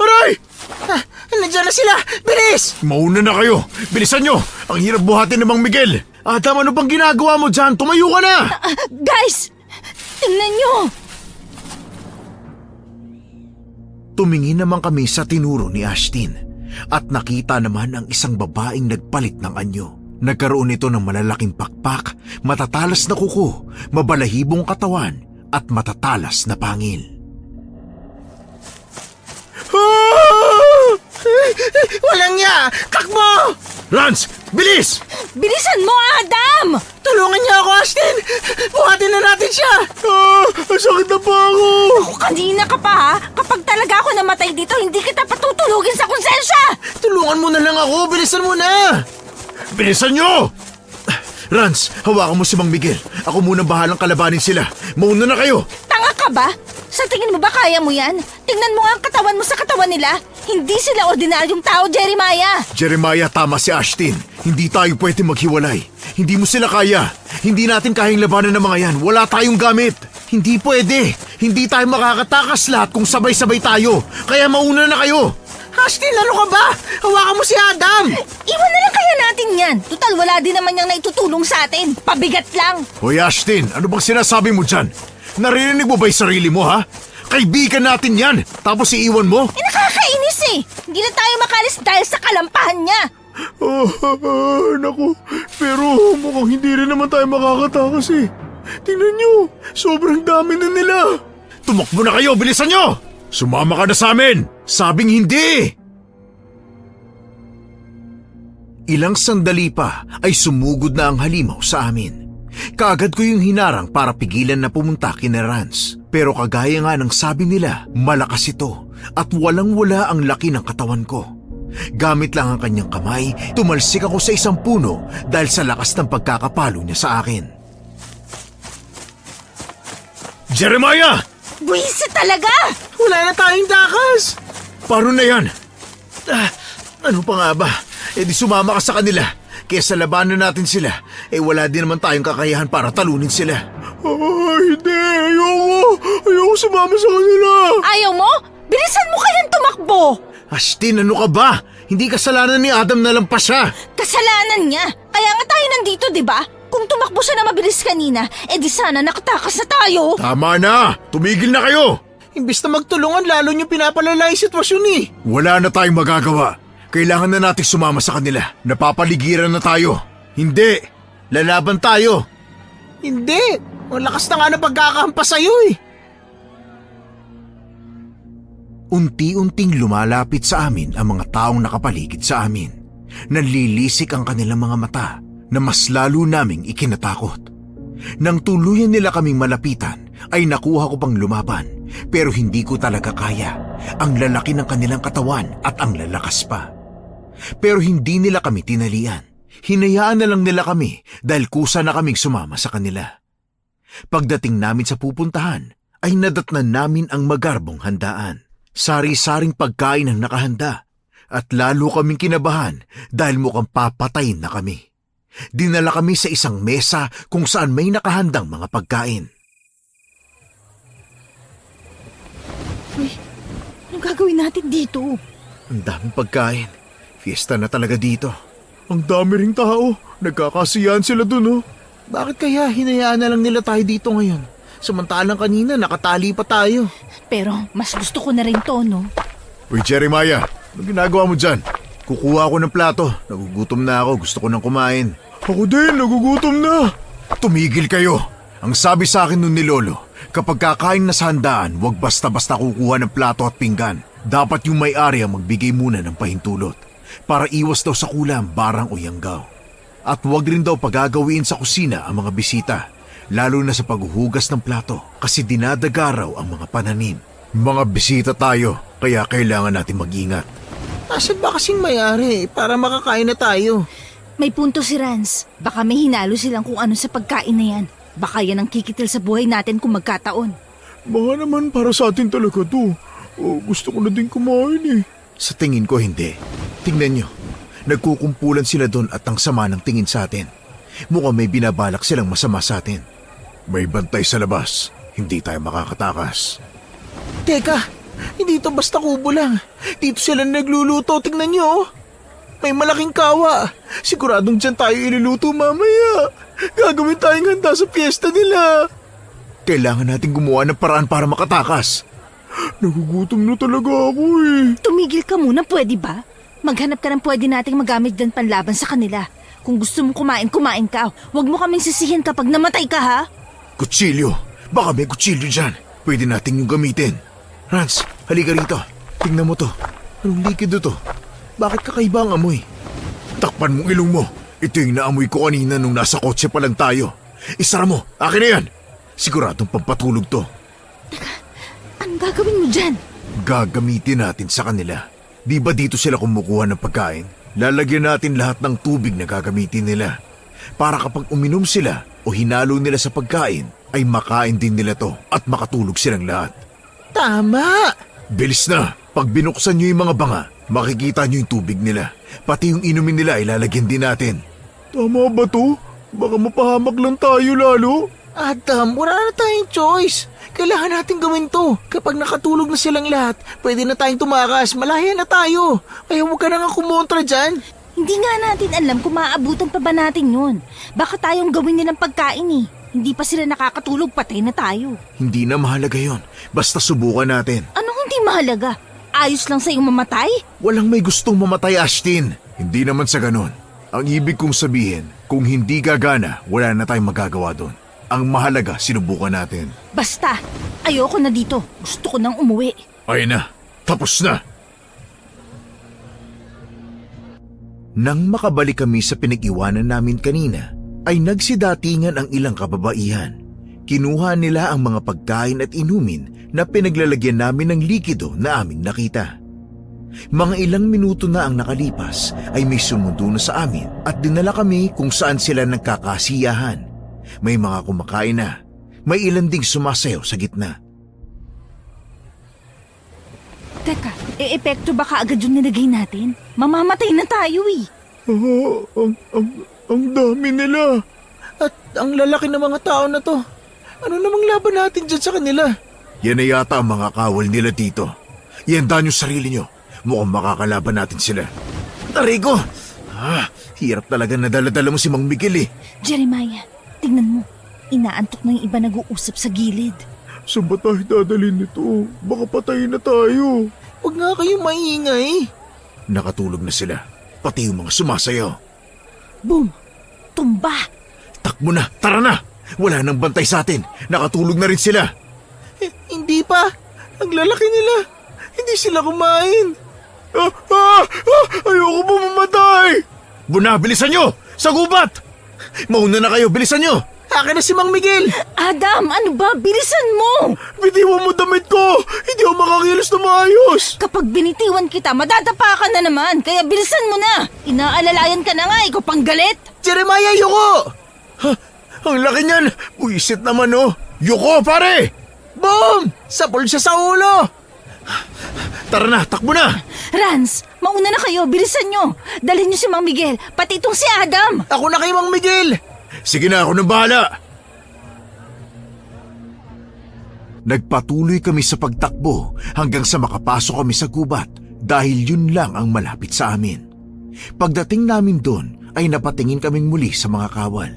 C: Aray! Ah, nandiyan na sila! Bilis!
A: Mauna na kayo! Bilisan nyo! Ang hirap buhatin ng Mang Miguel! Adam, ano bang ginagawa mo dyan? Tumayo ka na!
B: Guys! Tingnan nyo!
A: Tumingin naman kami sa tinuro ni Ashtin at nakita naman ang isang babaeng nagpalit ng anyo. Nagkaroon ito ng malalaking pakpak, matatalas na kuko, mabalahibong katawan at matatalas na pangil.
C: Walang niya! Takbo!
A: Rans! Bilis!
B: Bilisan mo, Adam!
C: Tulungan niya ako, Ashtin! Buhatin na natin siya!
A: Sakit na pa ako!
B: Ako kanina ka pa ha? Kapag talaga ako namatay dito, hindi kita patutulugin sa konsensya!
C: Tulungan mo na lang ako! Bilisan mo na!
A: Bilisan nyo! Rans, hawakan mo si Mang Miguel. Ako muna bahalang kalabanin sila. Mauna na kayo!
B: Tanga ka ba? Sa tingin mo ba kaya mo yan? Tingnan mo nga ang katawan mo sa katawan nila. Hindi sila ordinaryong tao, Jeremiah.
A: Jeremiah, tama si Ashtin. Hindi tayo pwede maghiwalay. Hindi mo sila kaya. Hindi natin kayang labanan ng mga yan. Wala tayong gamit. Hindi pwede. Hindi tayo makakatakas lahat kung sabay-sabay tayo. Kaya mauna na kayo.
C: Ashtin, ano ka ba? Hawakan mo si Adam!
B: Iwan na lang kaya natin yan. Tutal, wala din naman niyang naitutulong sa atin. Pabigat lang.
A: Hoy Ashtin, ano bang sinasabi mo dyan? Narinig mo ba yung sarili mo, ha? Kaibigan natin yan, tapos iiwan mo?
B: Nakakainis eh. Hindi na tayo makalis dahil sa kalampahan niya.
A: Naku, pero mukhang hindi rin naman tayo makakatakas eh. Tingnan nyo, sobrang dami na nila. Tumakbo na kayo, bilisan nyo! Sumama ka na sa amin! Sabing hindi! Ilang sandali pa ay sumugod na ang halimaw sa amin. Kaagad ko yung hinarang para pigilan na pumunta kina Rans. Pero kagaya nga ng sabi nila, malakas ito at walang-wala ang laki ng katawan ko. Gamit lang ang kanyang kamay, tumalsik ako sa isang puno dahil sa lakas ng pagkakapalo niya sa akin. Jeremiah!
B: Buwisit talaga!
C: Wala na tayong takas!
A: Paano na yan? Ano pa nga ba? E di sumama ka sa kanila. Kesa labanan natin sila, wala din naman tayong kakayahan para talunin sila. Hindi! Ayoko sumama sa kanila!
B: Ayaw mo? Bilisan mo kayang tumakbo!
A: Ashtin, ano ka ba? Hindi kasalanan ni Adam na lampas siya.
B: Kasalanan niya. Kaya nga tayo nandito, di ba? Kung tumakbo siya na mabilis kanina, di sana nakatakas na tayo.
A: Tama na! Tumigil na kayo!
C: Imbis na magtulungan, lalo niyo pinapalala yung sitwasyon eh.
A: Wala na tayong magagawa. Kailangan na nating sumama sa kanila. Napapaligiran na tayo. Hindi! Lalaban tayo!
C: Hindi! Ang lakas na nga ng pagkakampas sa'yo eh.
A: Unti-unting lumalapit sa amin ang mga taong nakapaligid sa amin. Nanlilisik ang kanilang mga mata na mas lalo naming ikinatakot. Nang tuluyan nila kaming malapitan, ay nakuha ko pang lumaban pero hindi ko talaga kaya. Ang lalaki ng kanilang katawan at ang lalakas pa. Pero hindi nila kami tinalian. Hinayaan na lang nila kami dahil kusa na kaming sumama sa kanila. Pagdating namin sa pupuntahan,
D: ay nadatnan namin ang magarbong handaan. Sari-saring pagkain ang nakahanda at lalo kaming kinabahan dahil mukhang papatayin na kami. Dinala kami sa isang mesa kung saan may nakahandang mga pagkain.
B: Uy, anong gagawin natin dito?
D: Ang daming pagkain. Fiesta na talaga dito. Ang dami ring tao. Nagkakasiyahan sila dun, oh. Bakit kaya hinayaan na lang nila tayo dito ngayon? Samantalang kanina nakatali pa tayo.
B: Pero mas gusto ko na rin to, no?
D: Uy, Jeremiah, ano ginagawa mo dyan? Kukuha ako ng plato. Nagugutom na ako. Gusto ko nang kumain. Ako din, nagugutom na. Tumigil kayo. Ang sabi sa akin nun ni Lolo, kapag kakain na sa handaan, huwag basta-basta kukuha ng plato at pinggan. Dapat yung may-ari ang magbigay muna ng pahintulot para iwas daw sa kulam, barang o yanggaw. At huwag rin daw pagagawin sa kusina ang mga bisita, lalo na sa paghuhugas ng plato kasi dinadagaraw ang mga pananim. Mga bisita tayo, kaya kailangan natin mag-ingat.
C: Asan ba kasing may-ari para makakain na tayo?
B: May punto si Rans. Baka may hinalo silang kung ano sa pagkain na yan. Baka yan ang kikitil sa buhay natin kung magkataon.
D: Baka naman para sa atin talaga to. Gusto ko na din kumain eh. Sa tingin ko hindi. Tingnan nyo. Nagkukumpulan sila doon at ang sama ng tingin sa atin. Mukhang may binabalak silang masama sa atin. May bantay sa labas. Hindi tayo makakatakas.
C: Teka, hindi to basta kubo lang. Dito sila nagluluto, tingnan nyo. Oh. May malaking kawa. Siguradong dyan tayo iluluto mamaya. Gagawin tayong handa sa piyesta nila.
D: Kailangan natin gumawa ng paraan para makatakas. Nagugutom na talaga ako eh.
B: Tumigil ka muna, pwede ba? Maghanap ka ng pwede nating magamit din panlaban sa kanila. Kung gusto mong kumain, kumain ka. Huwag mo kaming sisihin kapag namatay ka, ha?
D: Kutsilyo. Baka may kutsilyo dyan. Pwede natin yung gamitin. Rans, halika rito. Tingnan mo to. Anong likido to? Bakit kakaiba ang amoy? Takpan mong ilong mo. Ito yung naamoy ko kanina nung nasa kotse pa lang tayo. Isara mo. Akin na yan. Siguradong pampatulog to.
B: Anong gagawin mo dyan?
D: Gagamitin natin sa kanila. Di ba dito sila kumukuha ng pagkain? Lalagyan natin lahat ng tubig na gagamitin nila. Para kapag uminom sila o hinalo nila sa pagkain, ay makain din nila to at makatulog silang lahat.
C: Tama!
D: Bilis na! Pag binuksan nyo yung mga banga, makikita nyo yung tubig nila. Pati yung inumin nila ay lalagyan din natin. Tama ba to? Baka mapahamak lang tayo lalo.
C: Adam, wala na tayong choice. Kailangan natin gawin to. Kapag nakatulog na silang lahat, pwede na tayong tumakas. Malaya na tayo. Kaya huwag ka na nga kumontra dyan.
B: Hindi nga natin alam kung maaabutan pa ba natin yun. Baka tayong gawin nilang pagkain eh. Hindi pa sila nakakatulog, patay na tayo.
D: Hindi na mahalaga yon. Basta subukan natin.
B: Anong hindi mahalaga? Ayos lang sa'yong mamatay?
D: Walang may gustong mamatay, Ashtin. Hindi naman sa ganun. Ang ibig kong sabihin, kung hindi gagana, wala na tayong magagawa doon. Ang mahalaga, sinubukan natin.
B: Basta, ayoko na dito. Gusto ko nang umuwi.
D: Ay na, tapos na. Nang makabalik kami sa pinag-iwanan namin kanina, ay nagsidatingan ang ilang kababaihan. Kinuha nila ang mga pagkain at inumin na pinaglalagyan namin ng likido na aming nakita. Mga ilang minuto na ang nakalipas ay may sumundo na sa amin at dinala kami kung saan sila nagkakasiyahan. May mga kumakain na, may ilan ding sumasayaw sa gitna.
B: Teka, epekto ba kaagad yung nilagay natin? Mamamatay na tayo eh.
D: Ang dami nila.
C: At ang lalaki ng mga tao na to. Ano namang laban natin dyan sa kanila?
D: Yan na yata ang mga kawal nila dito. Ihanda niyo sarili niyo. Mukhang makakalaban natin sila.
C: Aray ko!
D: Hirap talaga na dala-dala mo si Mang Miguel eh.
B: Jeremiah, tingnan mo. Inaantok na yung iba nag-uusap sa gilid.
D: Saan ba tayo dadalhin nito? Baka patayin na tayo.
C: Huwag nga kayong maingay.
D: Nakatulog na sila. Pati yung mga sumasayaw.
B: Boom! Tumba!
D: Takbo na! Tara na! Wala nang bantay sa atin. Nakatulog na rin sila.
C: Hindi pa. Ang lalaki nila. Hindi sila kumain.
D: Ayoko pa mamatay! Buna, bilisan nyo! Sa gubat! Mauna na kayo, bilisan nyo!
C: Akin na si Mang Miguel.
B: Adam, ano ba? Bilisan mo!
D: Bitiwan mo damit ko! Hindi ako makakilos na maayos!
B: Kapag binitiwan kita, madadapa ka na naman. Kaya bilisan mo na. Inaalalayan ka na nga, ikaw pang galit.
C: Jeremiah, yuko!
D: Ang laki niyan! Buisit naman oh! Yuko, pare!
C: Boom! Sapol siya sa ulo!
D: Tara na, takbo na!
B: Rans, mauna na kayo, bilisan nyo. Dalhin nyo si Mang Miguel, pati itong si Adam.
C: Ako na kay Mang Miguel!
D: Sige na, ako nang bahala! Nagpatuloy kami sa pagtakbo hanggang sa makapasok kami sa gubat dahil yun lang ang malapit sa amin. Pagdating namin doon ay napatingin kaming muli sa mga kawal.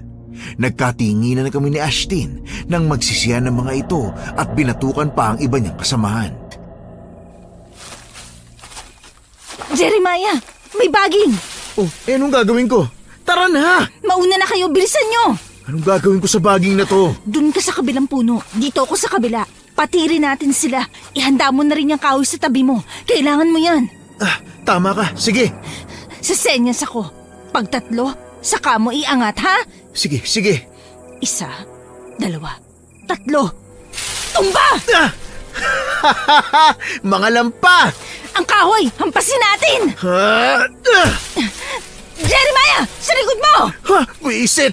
D: Nagkatinginan na kami ni Ashtin nang magsisiyan ng mga ito at binatukan pa ang iba niyang kasamahan.
B: Jeremiah, may baging.
D: Oh, anong gagawin ko? Tara na!
B: Mauna na kayo, bilisan nyo.
D: Anong gagawin ko sa baging na to?
B: Dun ka sa kabilang puno, dito ako sa kabila. Patirin natin sila. Ihanda mo na rin yung kahoy sa tabi mo. Kailangan mo yan.
D: Tama ka. Sige.
B: Sa senyas ako. Pag 3, saka mo iangat, ha?
D: Sige, sige.
B: 1, 2, 3. Tumba!
C: Mga lampa!
B: Ang kahoy, hampasin natin! Jeremiah, sa likod mo!
C: Wisit!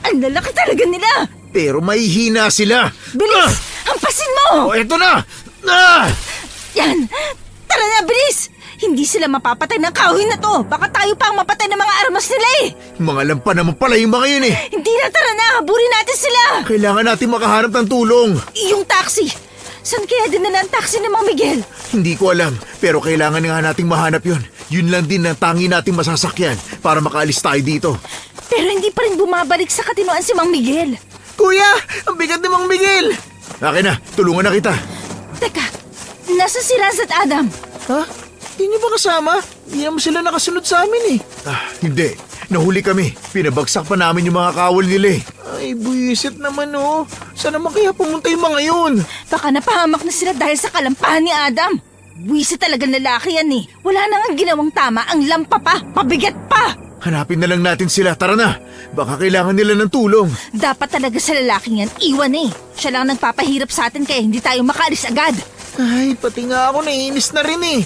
B: Ang lalaki talaga nila!
C: Pero mahihina sila!
B: Bilis! Hampasin mo!
C: Oh, eto na!
B: Yan! Tara na, bilis! Hindi sila mapapatay ng kahoy na to. Baka tayo pa ang mapatay ng mga armas nila eh.
C: Mga lampa naman pala yung mga yun eh!
B: Hindi na, tara na! Habulin natin sila!
C: Kailangan natin makahanap ng tulong!
B: Yung taxi! Saan kaya dinala ang taxi ni Mang Miguel?
C: Hindi ko alam, pero kailangan nga nating mahanap yun. Yun lang din ang tangi nating masasakyan para makaalis tayo dito.
B: Pero hindi pa rin bumabalik sa katinoan si Mang Miguel.
C: Kuya! Ang bigat ni Mang Miguel!
D: Akin na, tulungan na kita.
B: Teka, nasa si Rans at Adam?
C: Ha? Hindi niyo ba kasama? Hindi naman sila nakasunod sa amin eh.
D: Hindi. Nahuli kami. Pinabagsak pa namin yung mga kawal nila eh.
C: Ay, buwisit naman oh. Saan naman kaya pumunta yung mga yun?
B: Baka napahamak na sila dahil sa kalampahan ni Adam. Buwisi talagang lalaki yan eh. Wala na nga ginawang tama, ang lampa pa, pabigat pa.
D: Hanapin na lang natin sila. Tara na. Baka kailangan nila ng tulong.
B: Dapat talaga sa lalaking yan, iwan eh. Siya lang nagpapahirap sa atin kaya hindi tayo makaalis agad.
C: Ay, pati nga ako naiinis na rin eh.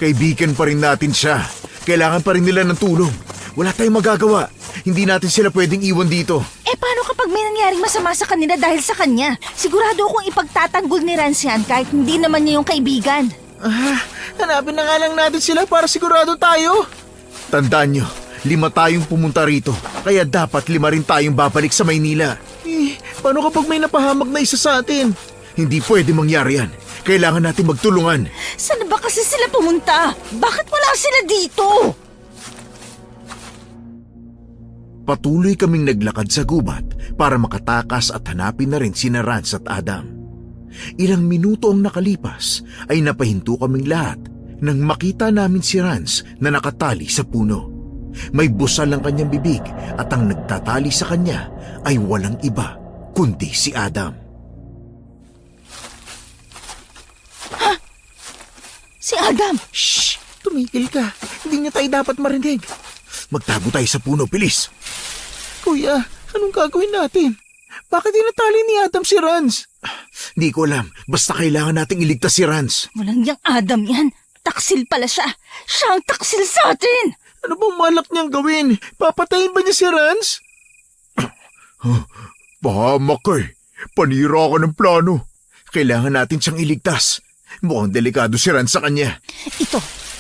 D: Kaibigan pa rin natin siya. Kailangan pa rin nila ng tulong. Wala tayong magagawa. Hindi natin sila pwedeng iwan dito.
B: Eh paano kapag may nangyaring masama sa kanila dahil sa kanya? Sigurado akong ipagtatanggol ni Rans yan kahit hindi naman niya yung kaibigan.
C: Hanapin na nga lang natin sila para sigurado tayo.
D: Tandaan nyo, 5 tayong pumunta rito. Kaya dapat 5 rin tayong babalik sa Maynila.
C: Paano kapag may napahamak na isa sa atin?
D: Hindi pwede mangyari yan. Kailangan natin magtulungan.
B: Saan ba kasi sila pumunta? Bakit wala sila dito?
D: Patuloy kaming naglakad sa gubat para makatakas at hanapin na rin sina Rans at Adam. Ilang minuto ang nakalipas ay napahinto kaming lahat nang makita namin si Rans na nakatali sa puno. May busal ang kanyang bibig at ang nagtatali sa kanya ay walang iba kundi si Adam.
B: Si Adam!
C: Shh! Tumigil ka. Hindi niya tayo dapat marinig.
D: Magtago tayo sa puno, bilis!
C: Kuya, anong gagawin natin? Bakit tinatali ni Adam si Rans?
D: Di ko alam. Basta kailangan nating iligtas si Rans.
B: Walang yang Adam yan. Taksil pala siya. Siya ang taksil sa atin.
C: Ano bang malak niyang gawin? Papatayin ba niya si Rans?
D: Pahamak ka eh. Panira ka ng plano. Kailangan natin siyang iligtas. Mukhang delikado si Rans sa kanya.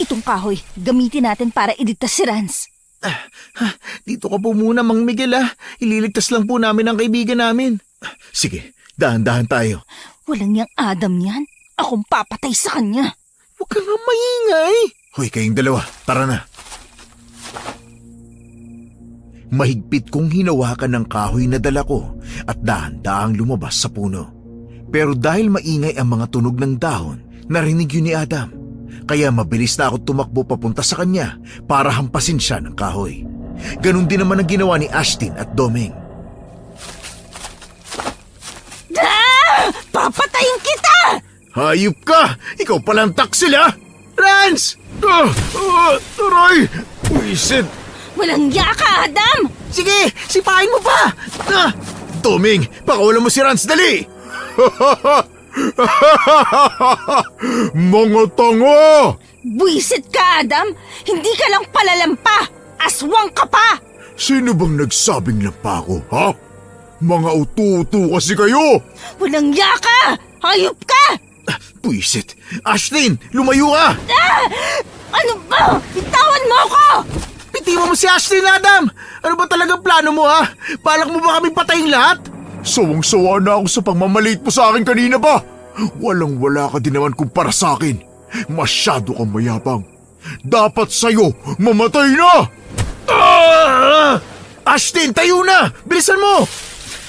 B: Itong kahoy. Gamitin natin para iligtas si Rans.
C: Dito ka po muna, Mang Miguel ah. Ililigtas lang po namin ang kaibigan namin.
D: Sige, dahan-dahan tayo.
B: Walang yang Adam yan. Akong papatay sa kanya.
C: Huwag ka nga maingay.
D: Hoy, kayong dalawa, tara na. Mahigpit kong hinawakan ng kahoy na dala ko at dahan-dahang lumabas sa puno. Pero dahil maingay ang mga tunog ng dahon, narinig yun ni Adam. Kaya mabilis na ako tumakbo papunta sa kanya para hampasin siya ng kahoy. Ganon din naman ang ginawa ni Ashtin at Doming.
B: Papatayin kita!
D: Hayop ka! Ikaw palang taksil ha!
C: Rans!
D: Aray! Wisit!
B: Walang ya ka, Adam!
C: Sige, sipahin mo pa!
D: Doming, pakawalan mo si Rans, dali! Mga tanga!
B: Buisit ka, Adam! Hindi ka lang palalampa! Aswang ka pa!
D: Sino bang nagsabing lampa ako, ha?
A: Mga ututo kasi kayo!
B: Walang yaka! Hayop ka!
C: Puisit! Ashlyn, lumayo ka!
B: Ano ba? Bitawan mo ako!
C: Bitiwan mo si Ashlyn, Adam! Ano ba talagang plano mo, ha? Balak mo ba kaming patayin lahat?
A: Sawang-sawa na ako sa pagmamaliit mo sa akin kanina ba? Walang-wala ka din naman kumpara sa akin. Masyado kang mayabang. Dapat sa'yo, mamatay na!
C: Ashlyn, tayo na! Bilisan mo!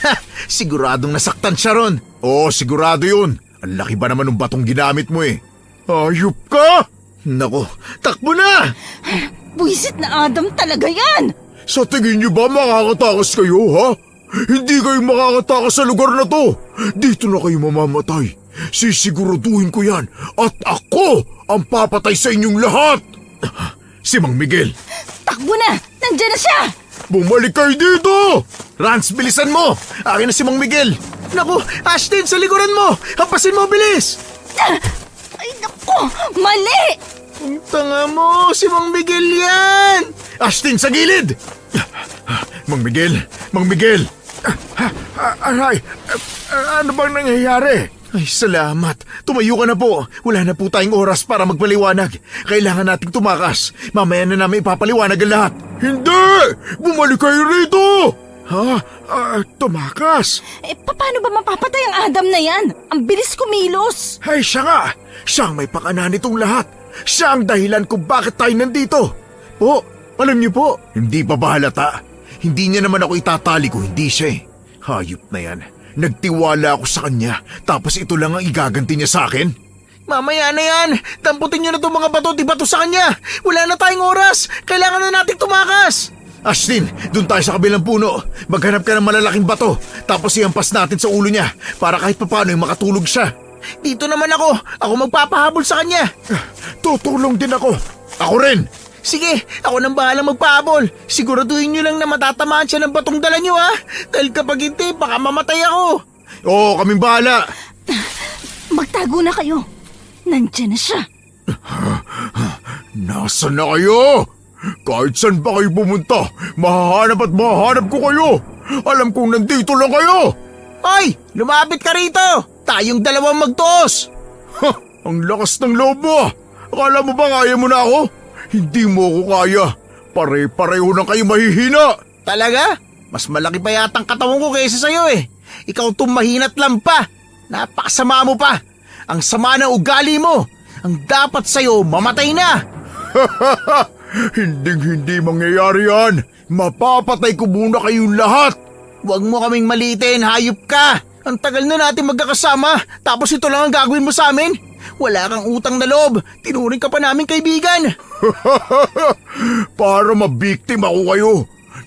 C: Ha, siguradong nasaktan siya ron.
A: Oo, sigurado yun. Ang laki ba naman ng batong ginamit mo eh? Ayup ka!
C: Nako, takbo na!
B: Buisit na Adam talaga yan!
A: Sa tingin niyo ba makakatakas kayo, ha? Hindi kayo makakatakas sa lugar na to. Dito na kayo mamamatay. Sisiguraduhin ko yan at ako ang papatay sa inyong lahat. Si Mang Miguel,
B: Takbo na! Nandiyan na siya!
A: bumalik kayo dito!
C: Rans, bilisan mo! Akin na si Mang Miguel! Naku, Ashlyn, sa likuran mo! Hampasin mo, bilis!
B: Ay naku! Mali!
C: Ang tanga mo, si Mang Miguel yan! Ashlyn, sa gilid!
A: Mang Miguel! Mang Miguel! Aray! Ano bang nangyayari?
C: Ay, salamat. Tumayo ka na po. Wala na po tayong oras para magpaliwanag. Kailangan nating tumakas. Mamaya na namin ipapaliwanag ang lahat.
A: Hindi! Bumalik kayo rito! Ha? Tumakas?
B: Paano ba mapapatay ang Adam na yan? Ang bilis kumilos!
A: Ay, siya nga! Siya ang may pakana nitong lahat! Siya ang dahilan kung bakit tayo nandito!
C: Po, alam niyo po, hindi pa ba halata? Hindi niya naman ako itatali kung hindi siya eh. Hayop na yan. Nagtiwala ako sa kanya, tapos ito lang ang igaganti niya sa akin? Mamaya na yan! Damputin niyo na itong mga bato-bato sa kanya! Wala na tayong oras! Kailangan na nating tumakas! Ashlyn, doon tayo sa kabilang puno. Maghanap ka ng malalaking bato, tapos ihampas natin sa ulo niya para kahit papano yung makatulog siya. Dito naman ako. Ako magpapahabol sa kanya.
A: Tutulong din ako.
C: Ako rin. Sige, ako nang bahala magpahabol. Siguraduhin niyo lang na matatamaan siya ng batong dala niyo, ha? Dahil kapag hindi, baka mamatay ako.
A: Oo, kaming bahala.
B: Magtago na kayo. Nandiyan na siya.
A: Nasaan na kayo? Kahit saan ba kayo pumunta, mahahanap at mahahanap ko kayo. Alam kong nandito lang kayo.
C: Hoy, lumapit ka rito. Tayong dalawang magtuos.
A: Ha, ang lakas ng loob mo. Akala mo ba kaya mo na ako? Hindi mo ako kaya. Pare-pareho na kayo mahihina.
C: Talaga? Mas malaki pa yatang katawan ko kaysa sa'yo eh. Ikaw tumahinat lang pa. Napakasama mo pa. Ang sama ng ugali mo. Ang dapat sa'yo, mamatay na.
A: Hinding-hindi mangyayari yan. Mapapatay ko muna kayong lahat.
C: Huwag mo kaming malitin, hayop ka. Ang tagal na natin magkakasama, tapos ito lang ang gagawin mo sa amin. Wala kang utang na loob. Tinuring ka pa namin kaibigan.
A: Para mabiktima ko kayo.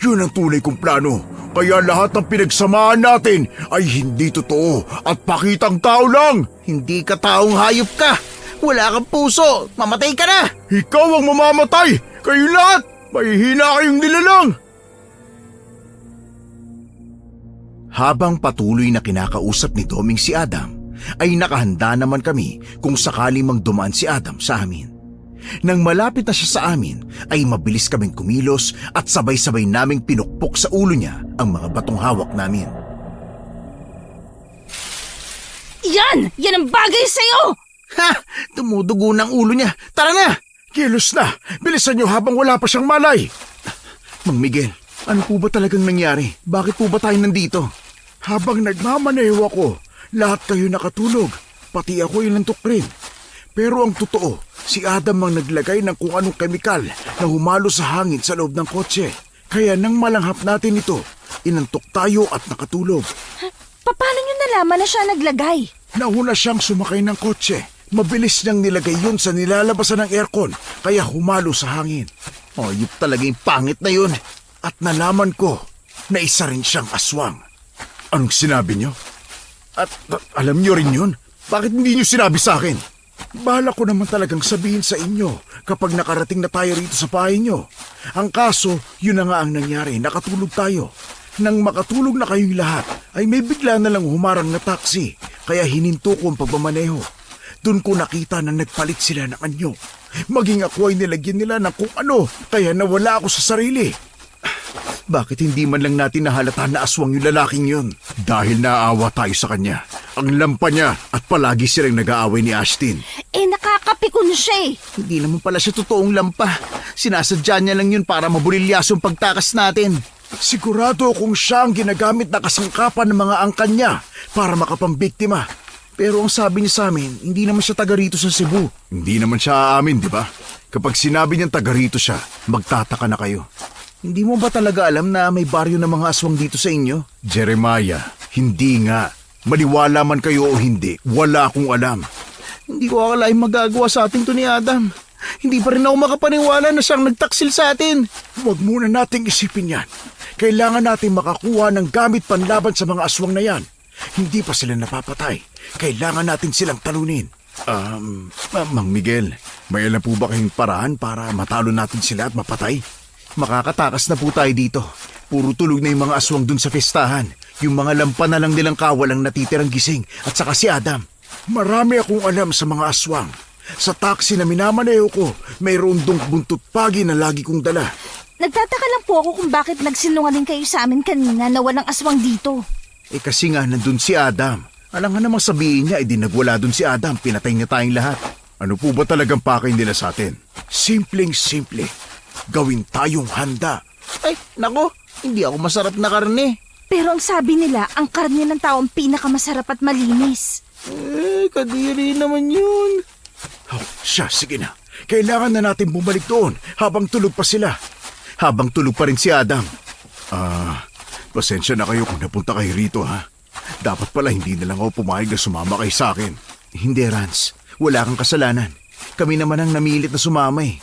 A: Yun ang tunay kong plano. Kaya lahat ng pinagsamahan natin ay hindi totoo at pakitang tao lang.
C: Hindi ka taong hayop ka. Wala kang puso. Mamatay ka na.
A: Ikaw ang mamamatay. Kayo lahat. Mahihina kayong nilalang.
D: Habang patuloy na kinakausap ni Doming si Adam, ay nakahanda naman kami kung sakali mang dumaan si Adam sa amin. Nang malapit na siya sa amin, ay mabilis kaming kumilos at sabay-sabay naming pinukpok sa ulo niya ang mga batong hawak namin.
B: Yan! Yan ang bagay sa'yo!
C: Ha! Tumudugo ng ulo niya. Tara na!
A: Kilos na. Bilisan niyo habang wala pa siyang malay.
D: Mang Miguel, ano po ba talagang nangyari? Bakit po ba tayo nandito?
A: Habang nagmamaneho ako, lahat kayo nakatulog. Pati ako inantok rin. Pero ang totoo, si Adam ang naglagay ng kung anong kemikal na humalo sa hangin sa loob ng kotse. Kaya nang malanghap natin ito, inantok tayo at nakatulog.
B: Paano nyo nalaman na siya naglagay?
A: Nauna siyang sumakay ng kotse. Mabilis niyang nilagay yun sa nilalabasan ng aircon, kaya humalo sa hangin.
C: Ayop talaga yung pangit na yun.
A: At nalaman ko na isa rin siyang aswang. Anong sinabi niyo? At alam niyo rin yun? Bakit hindi niyo sinabi sa akin? Bala ko naman talagang sabihin sa inyo kapag nakarating na tayo rito sa bahay niyo. Ang kaso, yun na nga ang nangyari, nakatulog tayo. Nang makatulog na kayong lahat, ay may bigla na lang humarang na taxi, kaya hininto ko ang pagmamaneho. Doon ko nakita na nagpalit sila ng anyo. Maging ako ay nilagyan nila ng kung ano, kaya nawala ako sa sarili. Bakit hindi man lang natin nahalata na aswang yung lalaking yun? Dahil naaawa tayo sa kanya. Ang lampa niya at palagi silang nag-aaway ni Ashtin.
B: Nakakapikon siya eh.
C: Hindi naman pala siya totoong lampa. Sinasadya niya lang yun para mabulilyaso ang pagtakas natin.
A: Sigurado kung siya ang ginagamit na kasangkapan ng mga angkan niya para makapambiktima.
C: Pero ang sabi niya sa amin, hindi naman siya taga rito sa Cebu.
A: Hindi naman siya aamin, di ba? Kapag sinabi niyang taga rito siya, magtataka na kayo.
C: Hindi mo ba talaga alam na may baryo ng mga aswang dito sa inyo?
A: Jeremiah, hindi nga. Maniwala man kayo o hindi, wala akong alam.
C: Hindi ko akalain magagawa sa atin to ni Adam. Hindi pa rin ako makapaniwala na siyang nagtaksil sa atin.
A: Huwag muna nating isipin yan. Kailangan natin makakuha ng gamit panlaban sa mga aswang na yan. Hindi pa sila napapatay. Kailangan natin silang talunin. Mang Miguel, may alam po ba kayong paraan para matalo natin sila at mapatay?
C: Makakatakas na po tayo dito. Puro tulog na yung mga aswang dun sa festahan. Yung mga lampa na lang nilang kawalang natitirang gising at saka si Adam.
A: Marami akong alam sa mga aswang. Sa taxi na minamaneho ko, mayroon dong buntot pagi na lagi kong dala.
B: Nagtataka lang po ako kung bakit nagsinungaling kayo sa amin kanina na walang aswang dito.
C: Kasi nga nandun si Adam. Alam nga namang sabihin niya, nagwala dun si Adam, pinatay niya tayong lahat.
A: Ano po ba talagang pakay nila sa atin? Simpleng-simple. Gawin tayong handa.
C: Ay, nako, hindi ako masarap na karne.
B: Pero ang sabi nila, ang karne ng tao ang pinakamasarap at malinis.
C: Kadiri naman yun.
A: Sige na. Kailangan na natin bumalik doon habang tulog pa sila.
C: Habang tulog pa rin si Adam.
A: Pasensya na kayo kung napunta kayo rito, ha? Dapat pala hindi na lang ako pumayag na sumama kayo sa akin.
C: Hindi, Rans. Wala kang kasalanan. Kami naman ang namilit na sumama eh.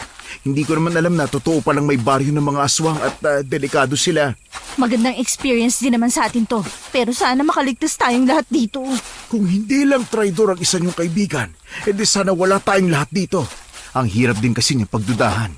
C: Hindi ko naman alam na totoo palang may baryo ng mga aswang at delikado sila.
B: Magandang experience din naman sa atin to. Pero sana makaligtas tayong lahat dito.
A: Kung hindi lang traidor ang isa niyong kaibigan, edi sana wala tayong lahat dito.
C: Ang hirap din kasi niyang pagdudahan.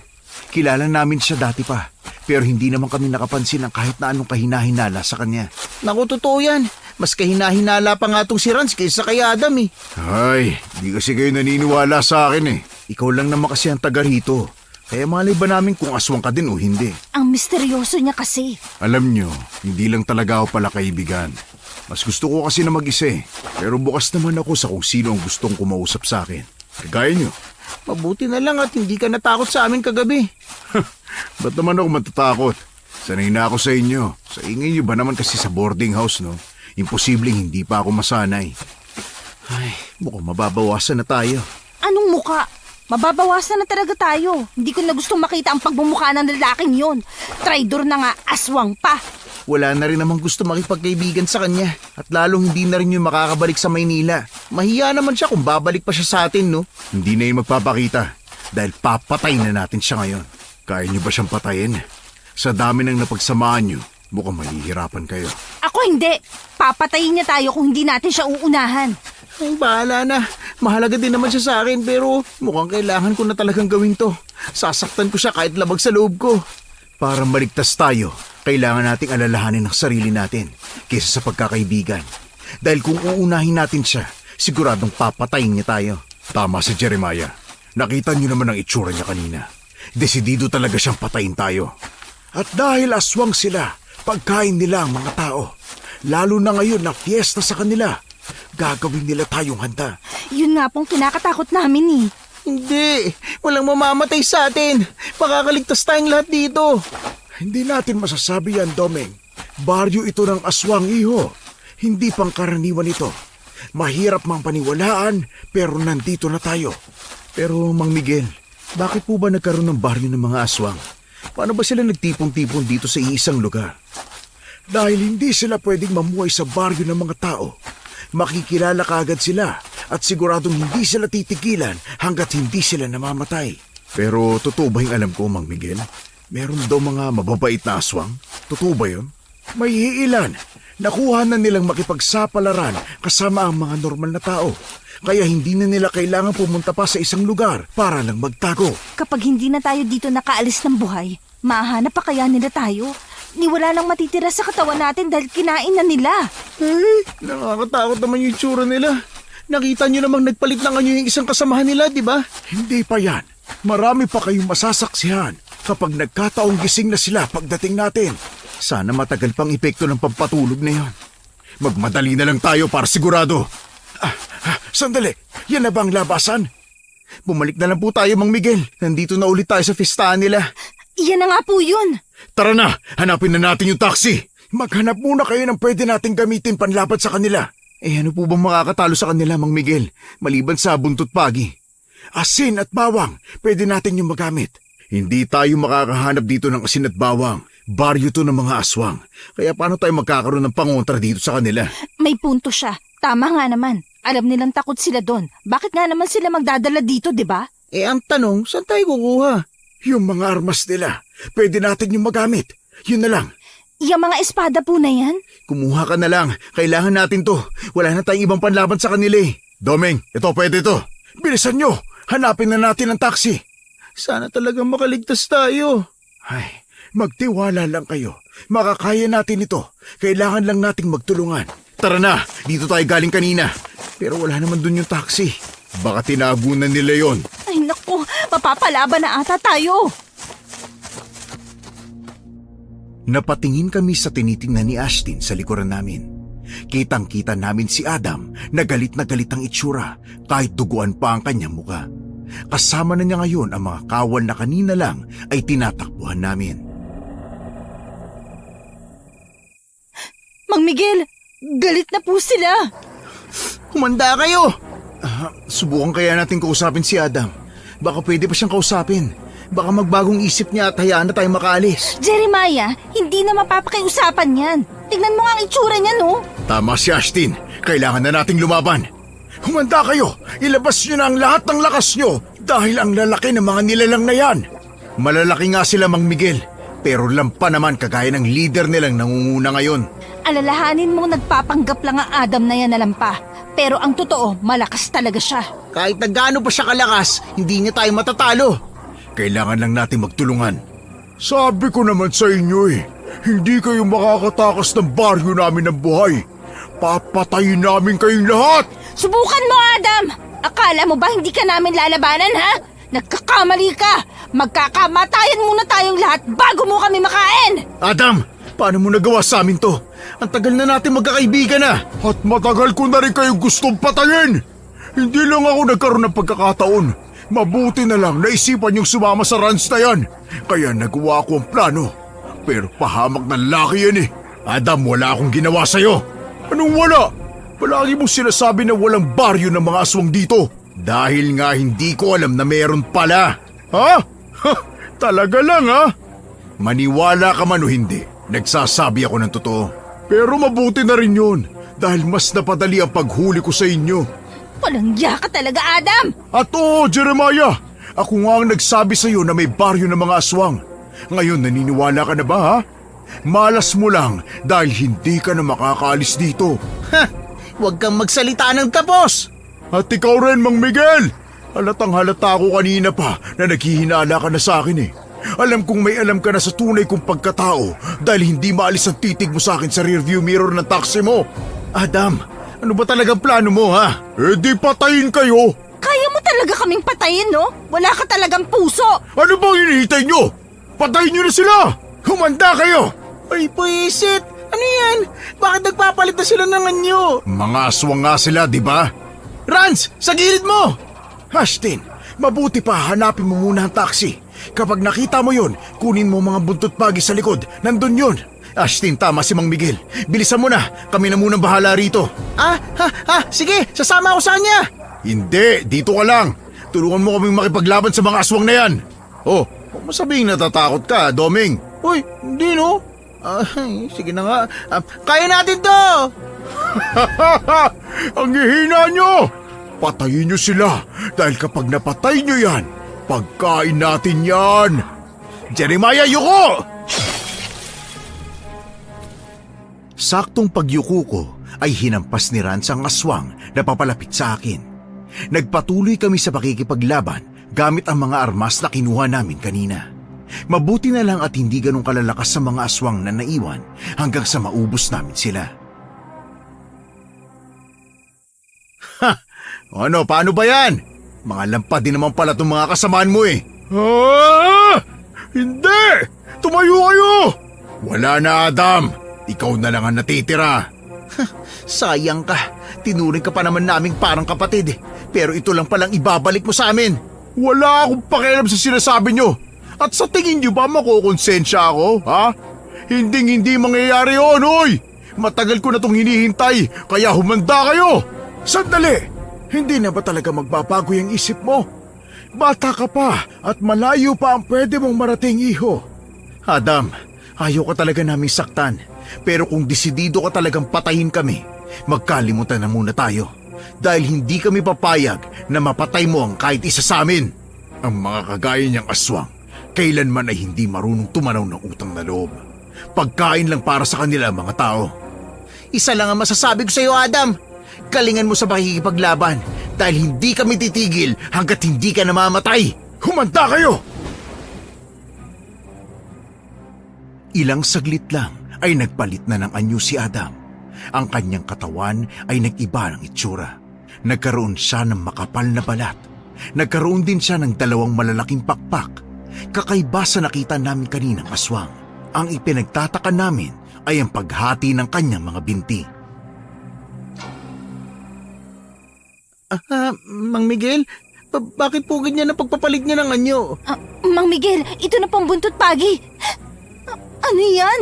C: Kilala namin siya dati pa, pero hindi naman kami nakapansin ng kahit na anong kahinahinala sa kanya. Naku, totoo yan. Mas kahinahinala pa nga tong si Rans kaysa kay Adam eh.
A: Ay, di kasi kayo naniniwala sa akin eh.
C: Ikaw lang naman kasi ang taga rito. Kaya malay ba namin kung aswang ka din o hindi?
B: Ang misteryoso niya kasi.
A: Alam niyo, hindi lang talaga ako pala kaibigan. Mas gusto ko kasi na mag-isa eh. Pero bukas naman ako sa kung sino ang gustong kumausap sa akin. Kagaya niyo.
C: Mabuti na lang at hindi ka natakot sa amin kagabi.
A: Ba't naman ako matatakot? Sanay na ako sa inyo. Sa ingay niyo ba naman kasi sa boarding house, no? Imposibleng hindi pa ako masanay.
C: Ay, mukhang mababawasan na tayo.
B: Anong muka? Mababawasan na talaga tayo. Hindi ko na gustong makita ang pagbumukha ng lalaking yon. Traidor na nga, aswang pa.
C: Wala na rin namang gusto makipagkaibigan sa kanya. At lalong hindi na rin yung makakabalik sa Maynila. Mahiya naman siya kung babalik pa siya sa atin, no?
A: Hindi na yung magpapakita. Dahil papatay na natin siya ngayon. Kaya niyo ba siyang patayin? Sa dami ng napagsamaan niyo, mukhang mahihirapan kayo.
B: Ako hindi. Papatayin niya tayo kung hindi natin siya uunahan.
C: Ay, bahala na. Mahalaga din naman siya sa akin pero mukhang kailangan ko na talagang gawin to. Sasaktan ko siya kahit labag sa loob ko.
A: Para maligtas tayo, kailangan nating alalahanin ang sarili natin kaysa sa pagkakaibigan. Dahil kung uunahin natin siya, siguradong papatayin niya tayo. Tama si Jeremiah. Nakita niyo naman ang itsura niya kanina. Desidido talaga siyang patayin tayo. At dahil aswang sila, pagkain nila ang mga tao. Lalo na ngayon na fiesta sa kanila. Gagawin nila tayong handa.
B: Yun nga pong kinakatakot namin eh.
C: Hindi, walang mamamatay sa atin. Makakaligtas tayong lahat dito.
A: Hindi natin masasabi yan, Domeng. Baryo ito ng aswang, iho. Hindi pangkaraniwan ito. Mahirap mang paniwalaan, pero nandito na tayo.
C: Pero, Mang Miguel, bakit po ba nagkaroon ng baryo ng mga aswang? Paano ba sila nagtipon-tipon dito sa iisang lugar?
A: Dahil hindi sila pwedeng mamuhay sa baryo ng mga tao. Makikilala kaagad sila at siguradong hindi sila titigilan hanggat hindi sila namamatay. Pero totoo ba yung alam ko, Mang Miguel? Meron daw mga mababait na aswang? Totoo ba yun? May iilan. Nakuha na nilang makipagsapalaran kasama ang mga normal na tao. Kaya hindi na nila kailangan pumunta pa sa isang lugar para lang magtago.
B: Kapag hindi na tayo dito nakaalis ng buhay, mahanap pa kaya nila tayo? Ni wala nang matitira sa katawan natin dahil kinain na nila.
C: Nakakatakot naman yung itsura nila. Nakita nyo namang nagpalit na nga yung isang kasamahan nila, di ba?
A: Hindi pa yan. Marami pa kayong masasaksihan kapag nagkataong gising na sila pagdating natin. Sana matagal pang epekto ng pampatulog na yon. Magmadali na lang tayo para sigurado. Sandali, yan na ba ang labasan? Bumalik na lang po tayo, Mang Miguel. Nandito na ulit tayo sa fistahan nila.
B: Iyan na nga po yun.
A: Tara na, hanapin na natin yung taxi. Maghanap muna kayo ng pwede nating gamitin panlaban sa kanila. Ano po bang makakatalo sa kanila, Mang Miguel? Maliban sa buntot pagi. Asin at bawang, pwede natin yung magamit. Hindi tayo makakahanap dito ng asin at bawang. Baryo to ng mga aswang. Kaya paano tayo magkakaroon ng pangontra dito sa kanila?
B: May punto siya. Tama nga naman. Alam nilang takot sila doon. Bakit nga naman sila magdadala dito, di ba?
A: Ang tanong, saan tayo kukuha? Yung mga armas nila, pwede natin yung magamit. Yun na lang.
B: Yung mga espada po na yan?
A: Kumuha ka na lang. Kailangan natin to. Wala na tayong ibang panlaban sa kanila eh. Domeng, ito pwede to. Bilisan nyo. Hanapin na natin ang taxi. Sana talagang makaligtas tayo. Ay, magtiwala lang kayo. Makakaya natin ito. Kailangan lang nating magtulungan. Tara na, dito tayo galing kanina. Pero wala naman dun yung taxi. Baka tinago na nila yon.
B: Ay naku, mapapalaban na ata tayo.
A: Napatingin kami sa tinitingnan ni Ashtin sa likuran namin. Kitang-kita namin si Adam na galit ang itsura kahit duguan pa ang kanyang muka. Kasama na niya ngayon ang mga kawal na kanina lang ay tinatakbuhan namin.
B: Mang Miguel, galit na po sila.
A: Humanda kayo! Subukan kaya natin kausapin si Adam. Baka pwede pa siyang kausapin. Baka magbagong isip niya at hayaan na tayo makaalis.
B: Jeremiah, hindi na mapapakiusapan yan. Tingnan mo nga ang itsura niya, no?
A: Tama si Ashtin. Kailangan na nating lumaban. Humanda kayo! Ilabas niyo na ang lahat ng lakas niyo dahil ang lalaki ng mga nilalang na yan. Malalaki nga sila, Mang Miguel. Pero lampa naman kagaya ng leader nilang nangunguna ngayon.
B: Alalahanin mo nagpapanggap lang ang Adam na yan na lampa. Pero ang totoo, malakas talaga siya.
A: Kahit na gaano pa siya kalakas, hindi niya tayo matatalo. Kailangan lang natin magtulungan. Sabi ko naman sa inyo hindi kayo makakatakas ng baryo namin ng buhay. Papatayin namin kayong lahat!
B: Subukan mo, Adam! Akala mo ba hindi ka namin lalabanan, ha? Nagkakamali ka! Magkakamatayan muna tayong lahat bago mo kami makain!
A: Adam, paano mo nagawa sa amin to? Ang tagal na natin magkakaibigan na! At matagal ko na rin kayong gustong patayin! Hindi lang ako nagkaroon ng pagkakataon. Mabuti na lang naisipan yung sumama sa ranch na yan. Kaya nagawa ko ang plano. Pero pahamak ng laki yan eh. Adam, wala akong ginawa sa'yo. Anong wala? Palagi mo sinasabi na walang baryo ng mga aswang dito. Dahil nga hindi ko alam na meron pala. Ha? Talaga lang ha? Maniwala ka man o hindi, nagsasabi ako ng totoo. Pero mabuti na rin yun. Dahil mas napadali ang paghuli ko sa inyo.
B: Walang iya ka talaga, Adam!
A: At oo, Jeremiah! Ako nga ang nagsabi sa iyo na may baryo ng mga aswang. Ngayon naniniwala ka na ba ha? Malas mo lang dahil hindi ka na makakaalis dito. Huwag kang magsalita ng tapos! At ikaw rin, Mang Miguel! Halatang halata ako kanina pa na naghihinala ka na sa akin eh. Alam kong may alam ka na sa tunay kong pagkatao dahil hindi maalis ang titig mo sa akin sa rearview mirror ng taxi mo. Adam, ano ba talagang plano mo ha? Di patayin kayo!
B: Kaya mo talaga kaming patayin, no? Wala ka talagang puso!
A: Ano bang hinihintay nyo? Patayin nyo na sila! Humanda kayo! Ay, puisit! Ano yan? Bakit nagpapalit na sila ng anyo? Mga aswang nga sila, di ba? Rans! Sa gilid mo! Ashtin, mabuti pa hanapin mo muna ang taxi. Kapag nakita mo yon, kunin mo mga buntot pagi sa likod. Nandun yon. Ashtin, tama si Mang Miguel. Bilisan mo na. Kami na munang bahala rito. Sige, sasama ako sa kanya. Hindi, dito ka lang. Tulungan mo kaming makipaglaban sa mga aswang na yan. Oh, huwag mo sabihin natatakot ka, Doming. Uy, hindi no. Sige na nga. Kaya natin to! Ang hihina nyo! Patayin nyo sila dahil kapag napatay nyo yan, pagkain natin yan! Jeremiah, yuko! Saktong pagyuko ko ay hinampas ni Rans ang aswang na papalapit sa akin. Nagpatuloy kami sa pakikipaglaban gamit ang mga armas na kinuha namin kanina. Mabuti na lang at hindi ganun kalalakas sa mga aswang na naiwan hanggang sa maubos namin sila. Ano, paano ba yan? Mga lampa din naman pala itong mga kasamaan mo eh. Hindi! Tumayo kayo! Wala na, Adam. Ikaw na lang ang natitira.
D: Sayang ka. Tinuring ka pa naman naming parang kapatid. Pero ito lang palang ibabalik mo sa amin.
A: Wala akong pakialam sa sinasabi nyo. At sa tingin nyo ba makukonsensya ako, ha? Hindi mangyayari yun, oy! Matagal ko na itong hinihintay, kaya humanda kayo! Sandali! Hindi na ba talaga magbabago yung isip mo? Bata ka pa at malayo pa ang pwede mong marating, iho.
D: Adam, ayaw ka talaga naming saktan. Pero kung desidido ka talagang patayin kami, magkalimutan na muna tayo. Dahil hindi kami papayag na mapatay mo ang kahit isa sa amin.
A: Ang mga kagaya niyang aswang, kailanman ay hindi marunong tumanaw ng utang na loob. Pagkain lang para sa kanila mga tao.
D: Isa lang ang masasabi ko sa iyo, Adam. Galingan mo sa pakikipaglaban dahil hindi kami titigil hanggat hindi ka namamatay.
A: Humanda kayo!
D: Ilang saglit lang ay nagpalit na ng anyo si Adam. Ang kanyang katawan ay nag-iba ng itsura. Nagkaroon siya ng makapal na balat. Nagkaroon din siya ng 2 malalaking pakpak. Kakaiba sa nakita namin kaninang aswang. Ang ipinagtataka namin ay ang paghati ng kanyang mga binti. Mang Miguel, bakit po ganyan ang pagpapalit niya ng anyo?
B: Mang Miguel, ito na pong buntot pagi. Ano yan?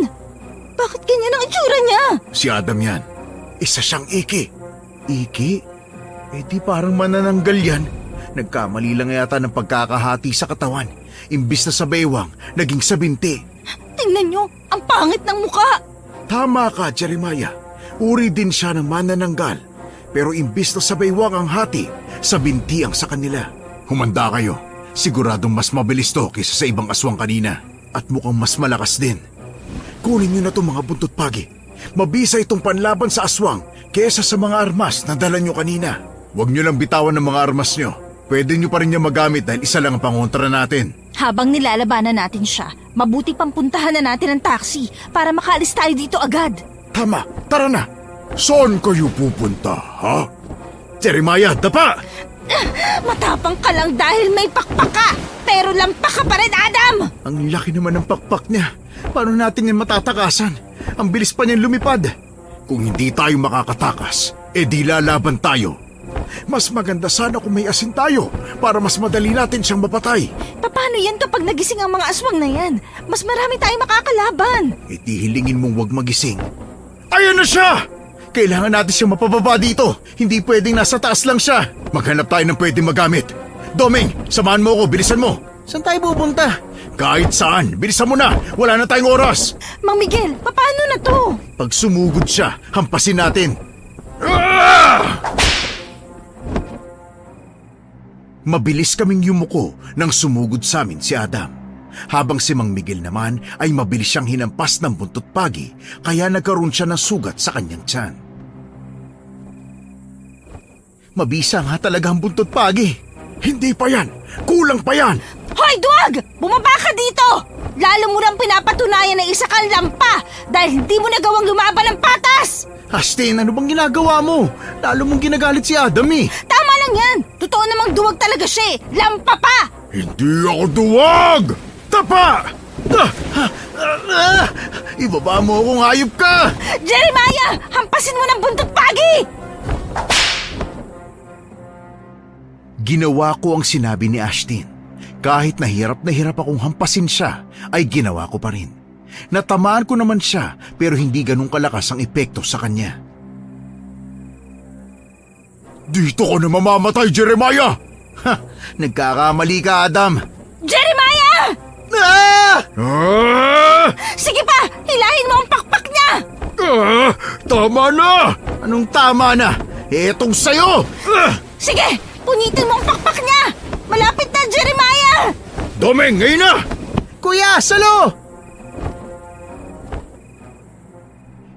B: Bakit ganyan ang itsura niya?
A: Si Adam yan.
D: Isa siyang iki. Iki? Eh di parang manananggal yan. Nagkamali lang yata ng pagkakahati sa katawan. Imbis na sa baywang, naging sa binti.
B: Tingnan nyo, ang pangit ng muka.
A: Tama ka, Jeremiah. Uri din siya ng manananggal. Pero imbis na sa baywang ang hati, sa binti ang sa kanila. Humanda kayo. Siguradong mas mabilis to kaysa sa ibang aswang kanina. At mukhang mas malakas din. Kunin nyo na itong mga buntot pagi. Mabisa itong panlaban sa aswang kaysa sa mga armas na dala nyo kanina. Huwag nyo lang bitawan ng mga armas nyo. Pwede nyo pa rin niya magamit dahil isa lang ang pangontra natin.
B: Habang nilalabanan natin siya, mabuti pang puntahan na natin ang taxi para makaalis tayo dito agad.
A: Tama, tara na. Saan kayo pupunta, ha? Jeremiah, dapa!
B: Matapang ka lang dahil may pakpak ka, pero lampak ka pa rin, Adam!
D: Ang laki naman ng pakpak niya. Paano natin yan matatakasan? Ang bilis pa niyan lumipad.
A: Kung hindi tayo makakatakas, di lalaban tayo. Mas maganda sana kung may asin tayo para mas madali natin siyang mapatay.
B: Paano yan kapag nagising ang mga aswang na yan? Mas marami tayong makakalaban.
D: Di hilingin mong wag magising.
A: Ayan na siya!
D: Kailangan natin siyang mapababa dito. Hindi pwedeng nasa taas lang siya.
A: Maghanap tayo ng pwedeng magamit. Doming, samahan mo ako, bilisan mo.
D: Saan tayo pupunta?
A: Kahit saan, bilisan mo na. Wala na tayong oras.
B: Mang Miguel, paano na to?
D: Pag sumugod siya, hampasin natin. Mabilis kaming yumuko nang sumugod sa amin si Adam. Habang si Mang Miguel naman ay mabilis siyang hinampas ng buntot pagi kaya nagkaroon siya ng sugat sa kanyang tiyan. Mabisa nga talaga ang buntot pagi.
A: Hindi pa yan. Kulang pa yan.
B: Hoy, duwag! Bumaba ka dito! Lalo mo nang pinapatunayan na isa kang lampa dahil hindi mo nagawang lumaban ng patas!
D: Astin, ano bang ginagawa mo? Lalo mong ginagalit si Adam eh.
B: Tama lang yan! Totoo namang duwag talaga siya eh! Lampa pa!
A: Hindi ako duwag! Tapa!
D: Ibaba mo akong hayop ka!
B: Jeremiah! Hampasin mo ng buntot pagi!
D: Ginawa ko ang sinabi ni Ashtin. Kahit na hirap akong hampasin siya, ay ginawa ko pa rin. Natamaan ko naman siya pero hindi ganun kalakas ang epekto sa kanya.
A: Dito ko na mamamatay, Jeremiah!
D: Ha! Nagkakamali ka, Adam!
B: Jeremiah! Sige pa! Hilahin mo ang pakpak niya!
A: Tama na!
D: Anong tama na? Etong sayo!
B: Sige! Punitin mo ang pakpak niya! Malapit na, Jeremiah!
A: Domeng, ngayon na!
D: Kuya, salo!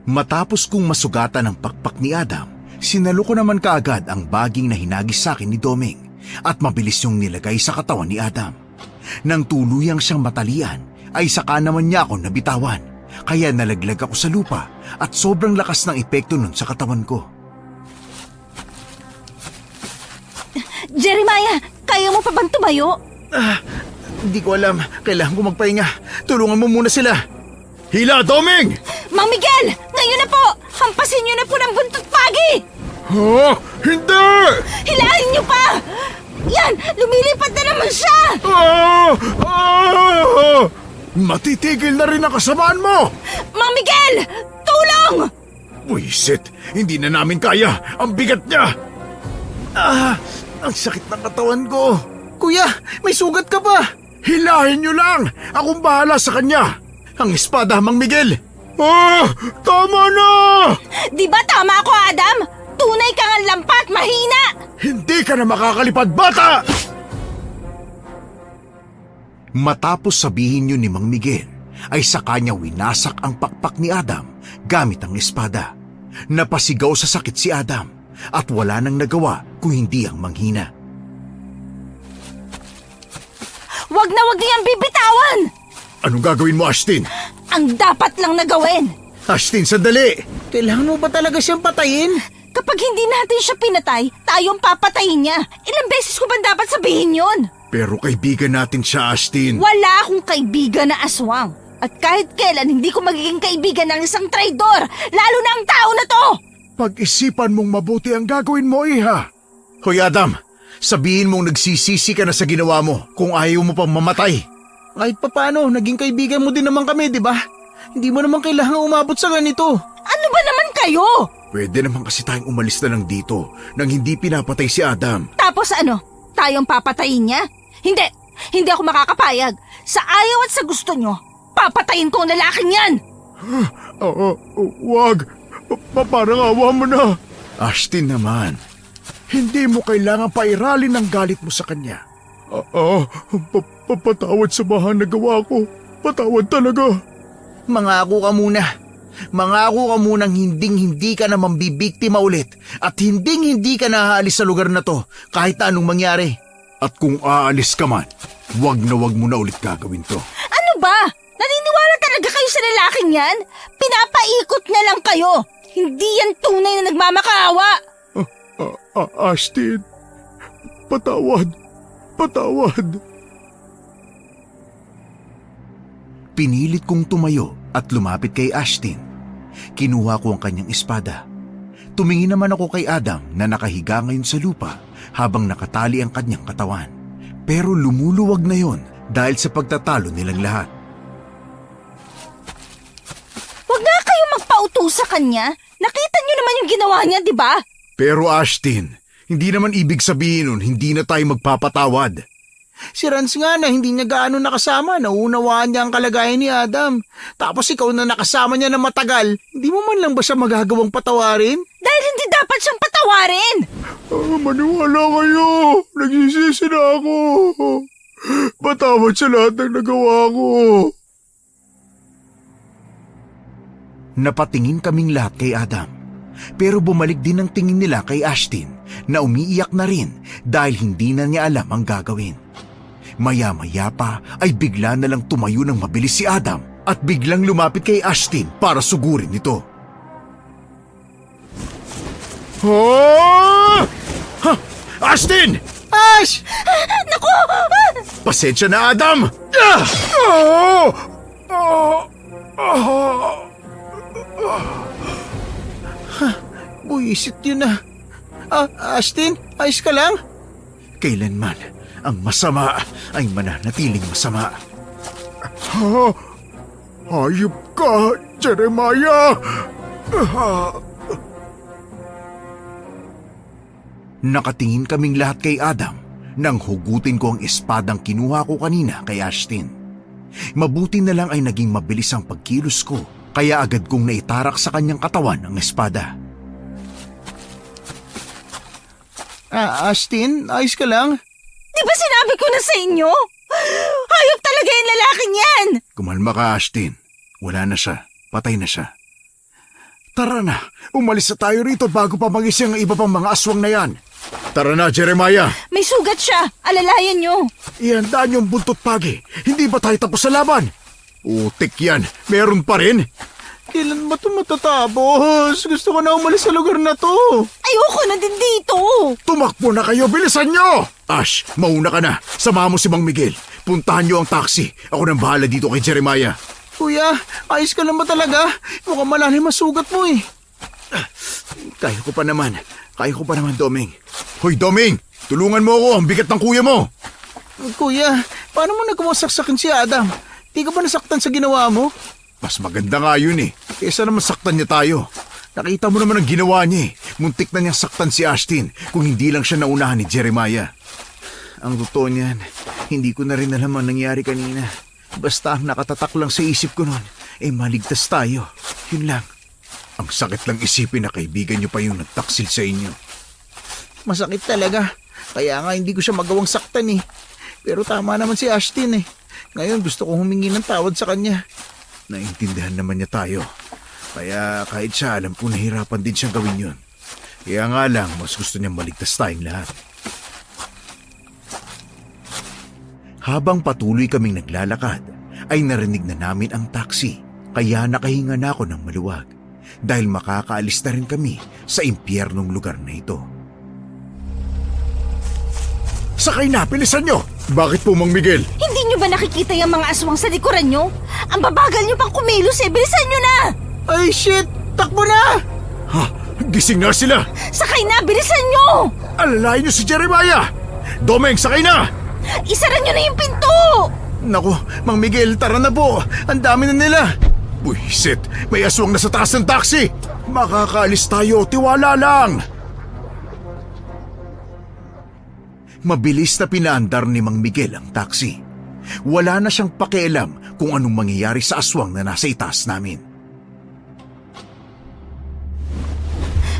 D: Matapos kong masugatan ang pakpak ni Adam, sinalo ko naman kaagad ang baging na hinagis sa akin ni Domeng at mabilis yung nilagay sa katawan ni Adam. Nang tuluyang siyang matalian, ay saka naman niya ako nabitawan. Kaya nalaglag ako sa lupa at sobrang lakas ng epekto nun sa katawan ko.
B: Jeremiah, kaya mo pa bang tumayo?
D: Hindi ko alam. Kailangan ko magpahinga. Tulungan mo muna sila.
A: Hila, Doming!
B: Mang Miguel! Ngayon na po! Hampasin niyo na po ng buntot pagi!
A: Hindi!
B: Hilahin niyo pa! Yan! Lumilipad na naman siya!
A: Matitigil na rin ang kasamaan mo!
B: Mang Miguel! Tulong!
A: Buisit! Hindi na namin kaya! Ang bigat niya!
C: Ang sakit ng katawan ko. Kuya, may sugat ka ba?
A: Hilahin niyo lang! Akong bahala sa kanya!
C: Ang espada, Mang Miguel.
A: Tama na!
B: Di ba tama ako, Adam? Tunay kang ang lampat, mahina!
A: Hindi ka na makakalipad, bata!
D: Matapos sabihin yun ni Mang Miguel, ay sa kanya winasak ang pakpak ni Adam gamit ang espada. Napasigaw sa sakit si Adam at wala nang nagawa kung hindi ang manghina.
B: Wag na wag niyang bibitawan!
A: Anong gagawin mo, Ashtin?
B: Ang dapat lang na gawin!
A: Ashtin, sandali!
C: Kailangan mo ba talaga siyang patayin?
B: Kapag hindi natin siya pinatay, tayong papatayin niya. Ilang beses ko ba dapat sabihin yon?
A: Pero kaibigan natin siya, Ashtin.
B: Wala akong kaibigan na aswang. At kahit kailan hindi ko magiging kaibigan ng isang traidor, lalo na ang tao na to!
A: Pag-isipan mong mabuti ang gagawin mo, Iha.
D: Hoy Adam, sabihin mong nagsisisi ka na sa ginawa mo kung ayaw mo pang mamatay.
C: Kahit papano, naging kaibigan mo din naman kami, di ba? Hindi mo naman kailangan umabot sa ganito.
B: Ano ba naman kayo?
A: Pwede naman kasi tayong umalis na lang dito nang hindi pinapatay si Adam.
B: Tapos ano? Tayong papatayin niya? Hindi! Hindi ako makakapayag. Sa ayaw at sa gusto nyo, papatayin ko ang lalaking yan!
A: Wag. Parang awa mo na. Ashtin naman, hindi mo kailangan pairalin ang galit mo sa kanya. Patawad sa mahal na gawa ko. Patawad talaga.
C: Mangako ka muna. Mangako ka munang hinding-hindi ka na mambibiktima ulit at hinding-hindi ka na aalis sa lugar na to kahit anong mangyari.
A: At kung aalis ka man, wag na wag mo na ulit gagawin to.
B: Ano ba? Naniniwala talaga kayo sa lalaking yan? Pinapaikot na lang kayo. Hindi yan tunay na nagmamakaawa.
A: Ashtin, patawad. Patawad.
D: Pinilit kong tumayo at lumapit kay Ashtin. Kinuha ko ang kanyang espada. Tumingin naman ako kay Adam na nakahiga ngayon sa lupa habang nakatali ang kanyang katawan. Pero lumuluwag na yon dahil sa pagtatalo nilang lahat.
B: Huwag nga kayo magpauto sa kanya. Nakita niyo naman yung ginawa niya, di ba?
A: Pero Ashtin, hindi naman ibig sabihin nun hindi na tayo magpapatawad.
C: Si Rans nga na hindi niya gaano nakasama, naunawaan niya ang kalagayan ni Adam. Tapos ikaw na nakasama niya na matagal, hindi mo man lang ba siya magagawang patawarin?
B: Dahil hindi dapat siyang patawarin.
A: Maniwala kayo. Nagsisisi na ako. Patawad sa lahat ng nagawa ko.
D: Napatingin kaming lahat kay Adam. Pero bumalik din ang tingin nila kay Ashtin na umiiyak na rin dahil hindi na niya alam ang gagawin. Maya-maya pa ay bigla na lang tumayo ng mabilis si Adam at biglang lumapit kay Ashtin para sugurin ito.
A: Ashtin!
C: Ash!
B: Naku!
A: Pasensya na, Adam!
C: Buisit yun na. Ashtin, ayos ka lang?
D: Kailanman ang masama ay mananatiling masama.
A: Hayop ka, Jeremiah!
D: Nakatingin kaming lahat kay Adam nang hugutin ko ang espadang kinuha ko kanina kay Ashtin. Mabuti na lang ay naging mabilis ang pagkilos ko kaya agad kong naitarak sa kanyang katawan ang espada.
C: Ashtin, ayos ka lang?
B: Di ba sinabi ko na sa inyo? Hayop talaga yung lalaking yan!
A: Kumalma ka, Ashtin. Wala na siya. Patay na siya. Tara na, umalis na tayo rito bago pa magising ang iba pang mga aswang na yan. Tara na, Jeremiah.
B: May sugat siya. Alalayan nyo.
A: Ihanda niyong buntot pagi. Hindi ba tayo tapos sa laban? Utik yan. Meron pa rin.
C: Kailan ba ito matatapos? Gusto ko na umalis sa lugar na to.
B: Ayoko na din dito.
A: Tumakbo na kayo. Bilisan niyo! Ash, mauna ka na. Samahan mo si Mang Miguel. Puntahan niyo ang taxi. Ako nang bahala dito kay Jeremiah.
C: Kuya, ayos ka lang ba talaga? Mukhang malalim ang sugat mo eh. Kaya ko pa naman, Doming.
A: Hoy, Doming! Tulungan mo ako, ang bigat ng kuya mo!
C: Kuya, paano mo nagkumasaksakin si Adam? Di ka ba nasaktan sa ginawa mo?
A: Mas maganda nga yun eh. Kesa naman saktan niya tayo. Nakita mo naman ang ginawa niya eh. Muntik na niya saktan si Ashtin kung hindi lang siya naunahan ni Jeremiah.
C: Ang totoo niyan, hindi ko na rin alam ang nangyari kanina. Basta ang nakatatak lang sa isip ko noon, maligtas tayo. Yun lang.
A: Ang sakit lang isipin na kaibigan niyo pa yung nagtaksil sa inyo.
C: Masakit talaga. Kaya nga hindi ko siya magawang saktan eh. Pero tama naman si Ashtin eh. Ngayon gusto kong humingi ng tawad sa kanya.
A: Naintindihan naman niya tayo. Kaya kahit siya, alam ko nahirapan din siyang gawin yun. Kaya nga lang, mas gusto niyang maligtas tayong lahat.
D: Habang patuloy kaming naglalakad, ay narinig na namin ang taxi. Kaya nakahinga na ako ng maluwag. Dahil makakaalis na rin kami sa impyernong lugar na ito.
A: Sakay na, bilisan niyo! Bakit po, Mang Miguel?
B: Hindi nyo ba nakikita yung mga aswang sa likuran nyo? Ang babagal nyo pang kumilos eh, bilisan nyo na!
C: Ay shit! Takbo na!
A: Ha? Gising na sila!
B: Sakay na, bilisan nyo!
A: Alalayan niyo si Jeremiah! Domeng, sakay na!
B: Isara nyo na yung pinto!
C: Naku, Mang Miguel, tara na po! Ang dami na nila!
A: Buisit, may aswang na sa taas ng taxi! Makakaalis tayo, tiwala lang!
D: Mabilis na pinaandar ni Mang Miguel ang taxi. Wala na siyang pakialam kung anong mangyayari sa aswang na nasa itaas namin.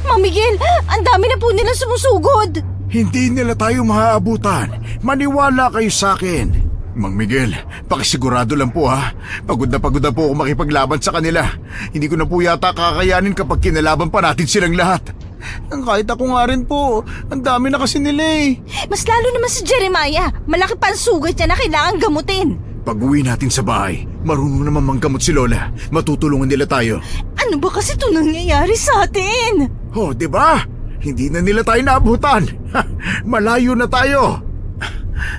B: Mang Miguel, ang dami na po nilang sumusugod!
A: Hindi nila tayo maaabutan. Maniwala kayo sa akin. Mang Miguel, pakisigurado lang po ha. Pagod na po ako makipaglaban sa kanila. Hindi ko na po yata kakayanin kapag kinalaban pa natin silang lahat.
C: Kahit ako nga rin po, ang dami na kasi nila eh.
B: Mas lalo naman si Jeremiah. Malaki pa ang sugat niya na kailangan gamutin.
A: Pag uwi natin sa bahay, marunong naman manggamot si Lola. Matutulungan nila tayo.
B: Ano ba kasi ito nangyayari sa atin?
A: Oh, di ba? Hindi na nila tayo naabutan. Malayo na tayo.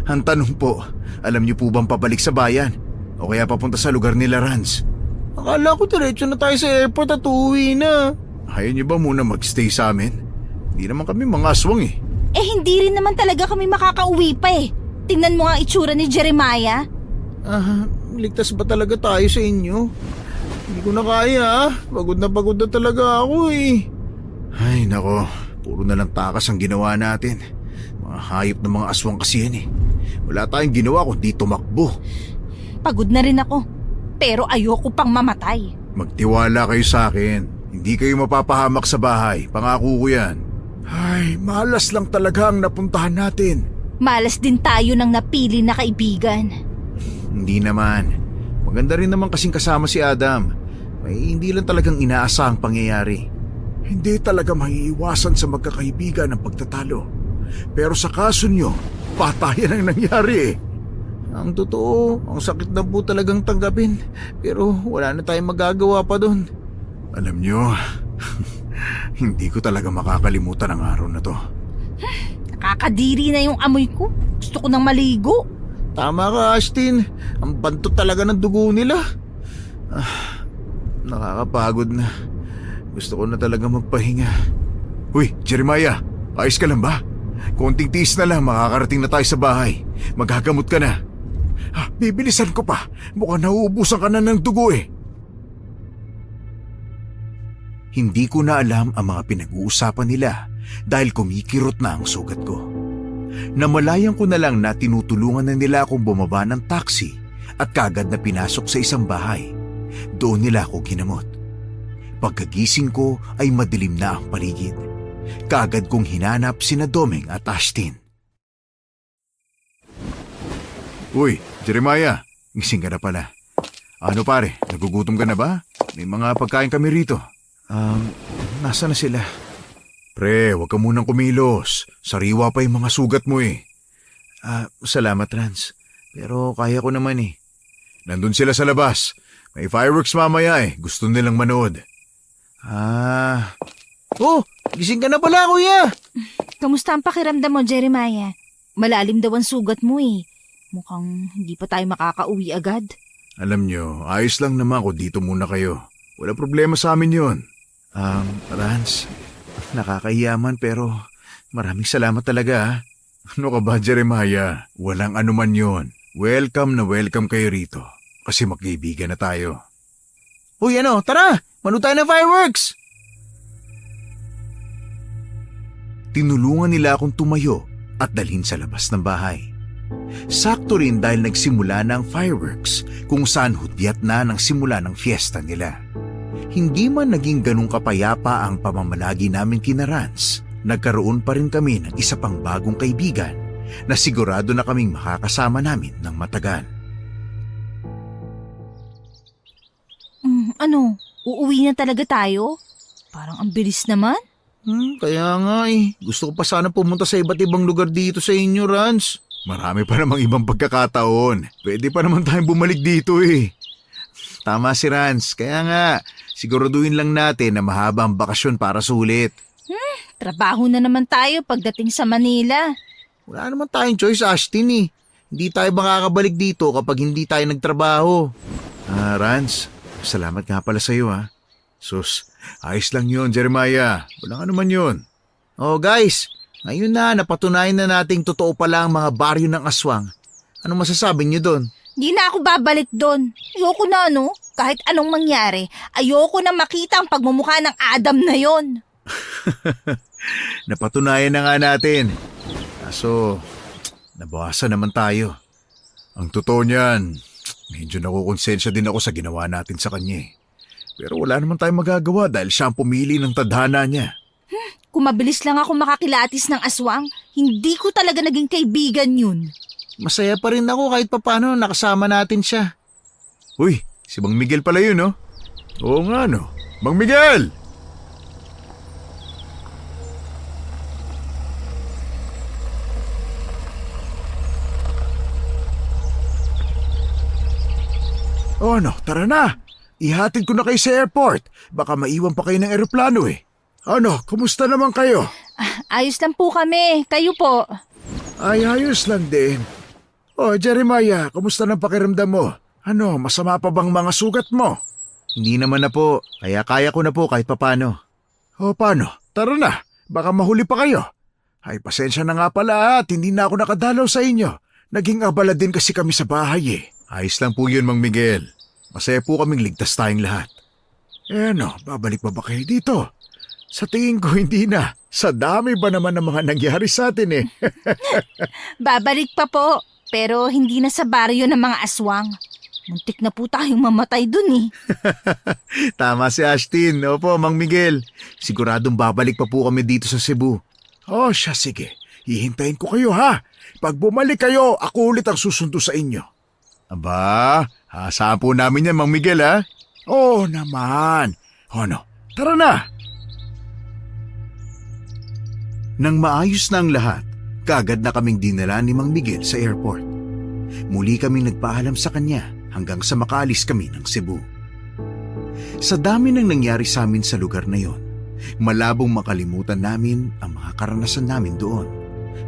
D: Ang tanong po, alam niyo po bang pabalik sa bayan? O kaya papunta sa lugar nila, Rans?
C: Akala ko diretso na tayo sa airport at uuwi na.
A: Ayaw niyo ba muna magstay sa amin? Hindi naman kami mga aswang eh.
B: Eh hindi rin naman talaga kami makakauwi pa eh. Tingnan mo nga ang itsura ni Jeremiah.
C: Ligtas ba talaga tayo sa inyo? Hindi ko na kaya. Pagod na talaga ako eh.
A: Ay nako, puro na lang takas ang ginawa natin. Mga hayop na mga aswang kasi yan eh. Wala tayong ginawa kundi tumakbo.
B: Pagod na rin ako. Pero ayoko pang mamatay.
A: Magtiwala kayo sa akin. Hindi kayo mapapahamak sa bahay. Pangako ko yan. Ay, malas lang talaga ang napuntahan natin.
B: Malas din tayo ng napili na kaibigan.
A: Hindi naman. Maganda rin naman kasing kasama si Adam. May hindi lang talagang inaasahang pangyayari. Hindi talaga maiiwasan sa magkakaibigan ang pagtatalo. Pero sa kaso nyo, patayan ang nangyari eh.
C: Ang totoo, ang sakit na po talagang tanggapin. Pero wala na tayong magagawa pa doon.
A: Alam nyo, hindi ko talaga makakalimutan ang araw na to.
B: Nakakadiri na yung amoy ko. Gusto ko nang maligo.
C: Tama ka, Ashtin. Ang bantot talaga ng dugo nila. Nakakapagod na. Gusto ko na talaga magpahinga.
A: Uy, Jeremiah, ayos ka lang ba? Konting tiis na lang, makakarating na tayo sa bahay. Maghagamot ka na. Bibilisan ko pa. Mukhang nauubusan ka na ng dugo eh.
D: Hindi ko na alam ang mga pinag-uusapan nila dahil kumikirot na ang sugat ko. Namalayan ko na lang na tinutulungan na nila akong bumaba ng taxi at kagad na pinasok sa isang bahay. Doon nila ako ginamot. Pagkagising ko ay madilim na ang paligid. Kagad kong hinanap sina Domeng at Ashtin.
A: Uy, Jeremiah, gising ka na pala. Ano pare, nagugutom ka na ba? May mga pagkain kami rito.
D: Nasa na sila?
A: Pre, huwag ka munang kumilos. Sariwa pa yung mga sugat mo eh.
D: Salamat, Rans. Pero kaya ko naman eh.
A: Nandun sila sa labas. May fireworks mamaya eh. Gusto nilang manood.
C: Oh, gising ka na pala, kuya.
B: Kamusta ang pakiramdam mo, Jeremiah? Malalim daw ang sugat mo eh. Mukhang hindi pa tayo makakauwi agad.
A: Alam nyo, ayos lang naman kung dito muna kayo. Wala problema sa amin yun.
D: Rans, nakakahiyaman pero maraming salamat talaga ha.
A: Ano ka ba, Jeremiah? Walang anuman yun. Welcome na welcome kayo rito. Kasi magkaibigan na tayo.
C: Uy, tara! Manood tayo ng fireworks!
D: Tinulungan nila akong tumayo at dalhin sa labas ng bahay. Sakto rin dahil nagsimula na ang fireworks kung saan hudyat na ng simula ng fiesta nila. Hindi man naging ganong kapayapa ang pamamalagi namin kina Rans, nagkaroon pa rin kami ng isa pang bagong kaibigan na sigurado na kaming makakasama namin ng matagal.
B: Uuwi na talaga tayo? Parang ang bilis naman.
C: Kaya nga gusto ko pa sana pumunta sa iba't ibang lugar dito sa inyo, Rans.
A: Marami pa namang ibang pagkakataon. Pwede pa naman tayong bumalik dito
C: Tama si Rans, kaya nga siguraduhin lang natin na mahaba ang bakasyon para sulit.
B: Trabaho na naman tayo pagdating sa Manila.
C: Wala naman tayong choice, Ashtin Hindi tayo makakabalik dito kapag hindi tayo nagtrabaho.
D: Rans, salamat nga pala sa iyo ha.
A: Sus, ayos lang yun, Jeremiah. Walang anuman yun.
C: Oh guys, ngayon na napatunayan na nating totoo pala ang mga baryo ng aswang. Anong masasabi niyo doon?
B: Di na ako babalik doon. Ayoko na kahit anong mangyari, ayoko na makita ang pagmumukha ng Adam na yon.
A: Napatunayan na nga natin. Kaso, nabawasan naman tayo. Ang totoo niyan, medyo nakukonsensya din ako sa ginawa natin sa kanya Pero wala naman tayong magagawa dahil siya ang pumili ng tadhana niya.
B: Kung mabilis lang ako makakilatis ng aswang, hindi ko talaga naging kaibigan yun.
C: Masaya pa rin ako kahit papano nakasama natin siya.
A: Uy, si Mang Miguel pala yun, Oo nga, Mang Miguel! Oh, tara na. Ihatid ko na kayo sa airport. Baka maiwan pa kayo ng eroplano kumusta naman kayo?
B: Ayos lang po kami. Kayo po.
A: Ay, ayos lang din. Oh, Jeremiah, kumusta ng pakiramdam mo? Masama pa bang mga sugat mo?
C: Hindi naman na po, kaya ko na po kahit papano.
A: O paano? Tara na, baka mahuli pa kayo. Ay, pasensya na nga pala at hindi na ako nakadalaw sa inyo. Naging abala din kasi kami sa bahay Ayos lang po yun, Mang Miguel. Masaya po kaming ligtas tayong lahat. Babalik pa ba kayo dito? Sa tingin ko hindi na. Sa dami ba naman ng mga nangyari sa atin
B: Babalik pa po, pero hindi na sa baryo ng mga aswang. Muntik na po tayong mamatay dun
C: Tama si Ashtin. Opo, Mang Miguel. Siguradong babalik pa po kami dito sa Cebu.
A: Oh, siya sige. Hihintayin ko kayo ha. Pag bumalik kayo, ako ulit ang susundo sa inyo.
C: Aba, hasaan po namin yan, Mang Miguel
A: Oo naman. Tara na.
D: Nang maayos na ang lahat, kaagad na kaming dinala ni Mang Miguel sa airport. Muli kaming nagpaalam sa kanya hanggang sa makaalis kami ng Cebu. Sa dami ng nangyari sa amin sa lugar na yon, malabong makalimutan namin ang mga karanasan namin doon.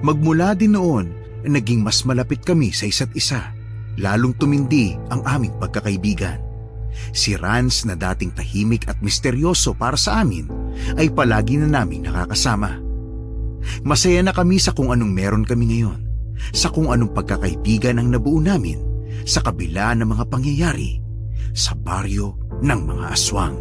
D: Magmula din noon, naging mas malapit kami sa isa't isa. Lalong tumindi ang aming pagkakaibigan. Si Rans na dating tahimik at misteryoso para sa amin ay palagi na naming nakakasama. Masaya na kami sa kung anong meron kami ngayon, sa kung anong pagkakaibigan ang nabuo namin sa kabila ng mga pangyayari sa baryo ng mga aswang.